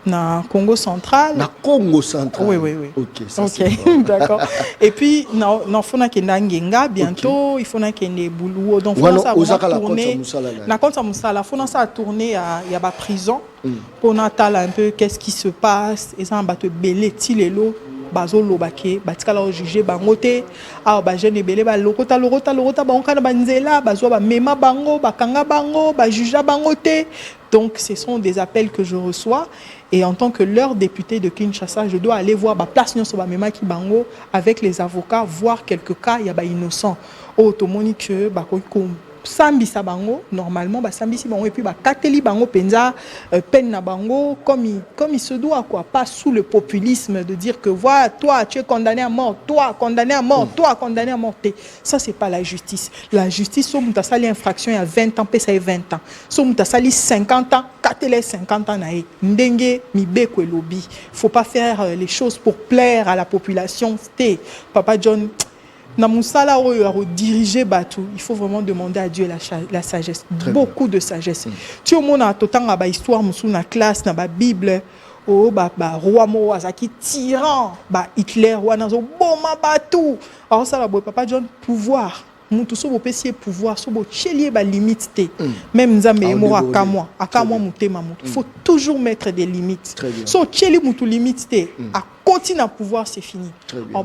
na Congo central. Na Congo central. Oui. Ok, ça ok, d'accord. Et puis, il faut na Ngenga bientôt, il faut na Kende Boulou. Donc, il faut ça tourner. Na compte Moussala, il faut ça tourner à la prison pour natala un peu qu'est-ce qui se passe et ça on va te belé tilelo. Bazo lobake batika la juger bangote a ba jeune belé ba lokota ba onkana banzela bazo ba mema bango bakanga bango ba juger bangote. Donc ce sont des appels que je reçois et en tant que leur député de Kinshasa, je dois aller voir ba place nyoso ba mema ki bango avec les avocats, voir quelques cas il y a ba innocent automoni que ba ko sambisa bango normalement ba sambisi bango et puis ba kateli bango penza peine na bango comme il se doit quoi, pas sous le populisme de dire que voilà toi tu es condamné à mort, toi condamné à mort, toi condamné à mort. Ça c'est pas la justice. La justice so muta sali infraction il y a 20 ans, pesa 20 ans. So muta sali 50 ans, katele 50 ans nae. Ndenge mibeko elobi. Faut pas faire les choses pour plaire à la population. Papa John na musala oyo diriger batou, il faut vraiment demander à Dieu la sagesse, beaucoup de sagesse. Tu au monde a totanga ba histoire musu na classe na ba Bible o ba roi mo azaki tyran ba Hitler wana zo boma batou. Alors ça la boy Papa John pouvoir mutu so bopesi pouvoir so bo chelier ba limite té. Même nzambe mo akamwa mutema mutu. Faut toujours mettre des limites. So cheli mutu limite té continue à pouvoir, c'est fini.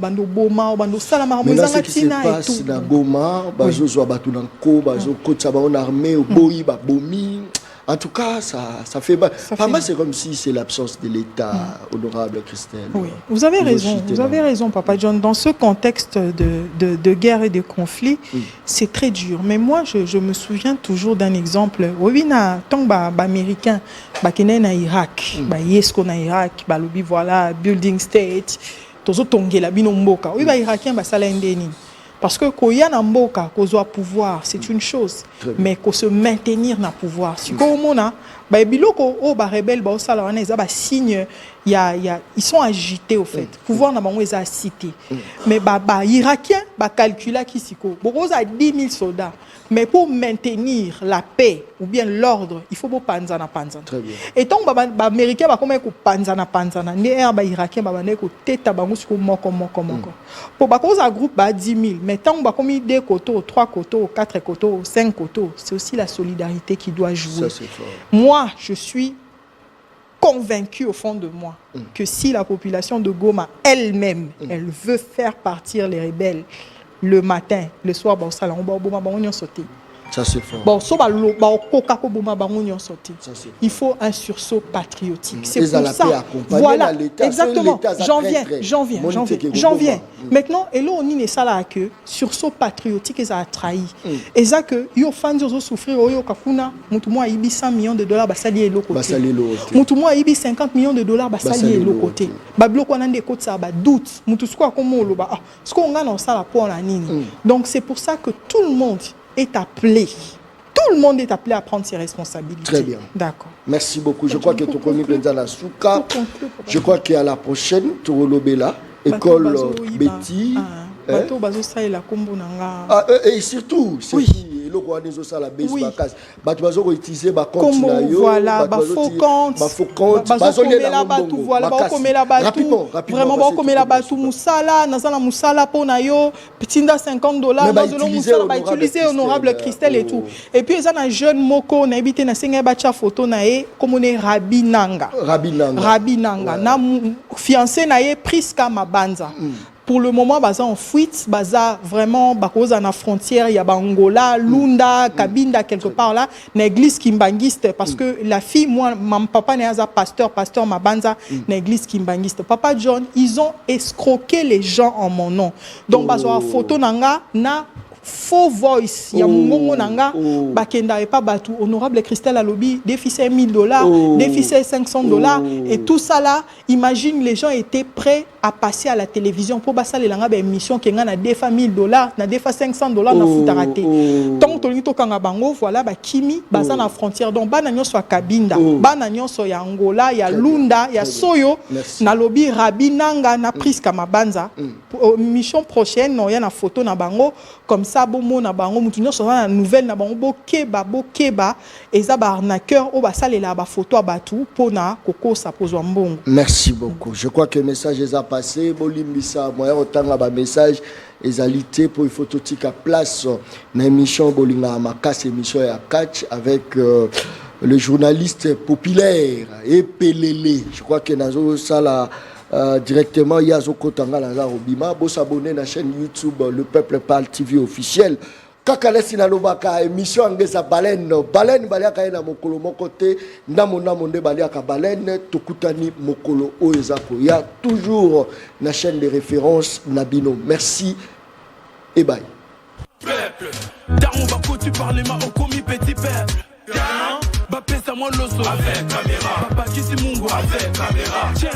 Bando Boma, Bando Salama, Mozanga Tina et tout. Na Goma, bazo zo batu na ko, bazo kotsa ba on armée au boyi ba bomi. En tout cas, ça fait pas mal, c'est comme si c'est l'absence de l'État, honorable Christelle. Oui, vous avez raison. Vous avez raison, Papa John. Dans ce contexte de guerre et de conflit, c'est très dur. Mais moi, je me souviens toujours d'un exemple. Oui, na tant américain, kene na Irak, yesko na Irak, lobi voilà, building state, tozo tongela bino mboka. Oui, irakien sala ndeni. Parce que koya na mboka kozwa pouvoir, c'est une chose, mais ko se maintenir na pouvoir. Si ko mona ba biloko o ba rebelle ba osala wana eza ba signe ils sont agités au fait. Pouvoir na bango eza cité. Mais ba irakien ba calcula kisiko. Bokoza 10 000 soldats. Mais pour maintenir la paix ou bien l'ordre, il faut panzana. Très bien. Et donc ba américain ba comment ko panzana ne ba irakien ba ne ko teta bango siko moko. Pour ba cause groupe ba 10 000, mais tant ba comme 2 kotos, 3 kotos, 4 kotos, 5 kotos, c'est aussi la solidarité qui doit jouer. Ça, c'est fort. Moi, je suis convaincu au fond de moi que si la population de Goma elle-même, elle veut faire partir les rebelles le matin, le soir, ça c'est fort. Il faut un sursaut patriotique. C'est pour ça. Voilà, exactement. J'en viens. Maintenant, et là, on y est ça là que sursaut patriotique, ils ont trahi. Et ça que yo fans ont souffrir au kakuna, mutumo ibi 100 millions de dollars basali et l'autre côté. Mutumo ibi 50 millions de dollars basali et l'autre côté. Bablo ko nande côté ça ba doute. Mutu ko comme lo ba. Ce qu'on a dans ça la pour la nini. Donc c'est pour ça que tout le monde est appelé. Tout le monde est appelé à prendre ses responsabilités. Très bien. D'accord. Merci beaucoup. Je crois que tu connais Benzana Souka. Je crois qu'à la prochaine, tu relobela. École Betty. Et surtout, c'est utiliser honorable Christelle et tout. Et puis ils ont un jeune moko na habité na senga bacha photo na e comme on est Rabi Nanga na fiancé na e Priska Mabanza. Pour le moment, baza en fuite, baza vraiment bakoza na frontière, il y a Angola, Lunda, Kabinda quelque part là, l'église kimbangiste parce que la fille, moi, mon papa n'est pas pasteur Mabanza, l'église kimbangiste. Papa John, ils ont escroqué les gens en mon nom. Donc baza photo nanga na faux voice, il y a mon nanga, bakenda et pas batu, honorable Christelle Alobi, défi c'est $1000, défi c'est $500 et tout ça là, imagine les gens étaient prêts à passer à la télévision pour passer les langues émission qui na défa $1000, na défa $500 na futa raté. Tant que to kanga bango voilà ba kimi baza na frontière donc bana nyonso Kabinda, bana nyonso ya Angola, ya Lunda, ya Soyo, na lobi Rabi Nanga na Priska Mabanza. Mission prochaine, non y a na photo na bango comme ça ça bomo na bango mutu nyonso na nouvelle na bango bokeba eza ba arnaqueur o ba salela ba photo abatu pona kokosa pozwa mbongo. Merci beaucoup. Je crois que le message est passé. Bolimbisa moyen autant ba message ezalité pour il faut tout tika place na émission bolinga makas émission ya catch avec le journaliste populaire et Pelele. Je crois que nazo sala directement Yazo Kotanga na Robima. Bo s'abonner na chaîne YouTube Le Peuple Parle TV officiel. Kaka lesi na lobaka émission angeza baleine baliaka na mokolo mokote ndamo nde baliaka baleine tokutani mokolo oyezako ya toujours na chaîne de référence Nabino. Merci et bye. Peuple, dans Bako tu parles ma okomi petit peuple. Ba pesa moi loso avec caméra. Papa Kisi Mungu avec caméra. Tiens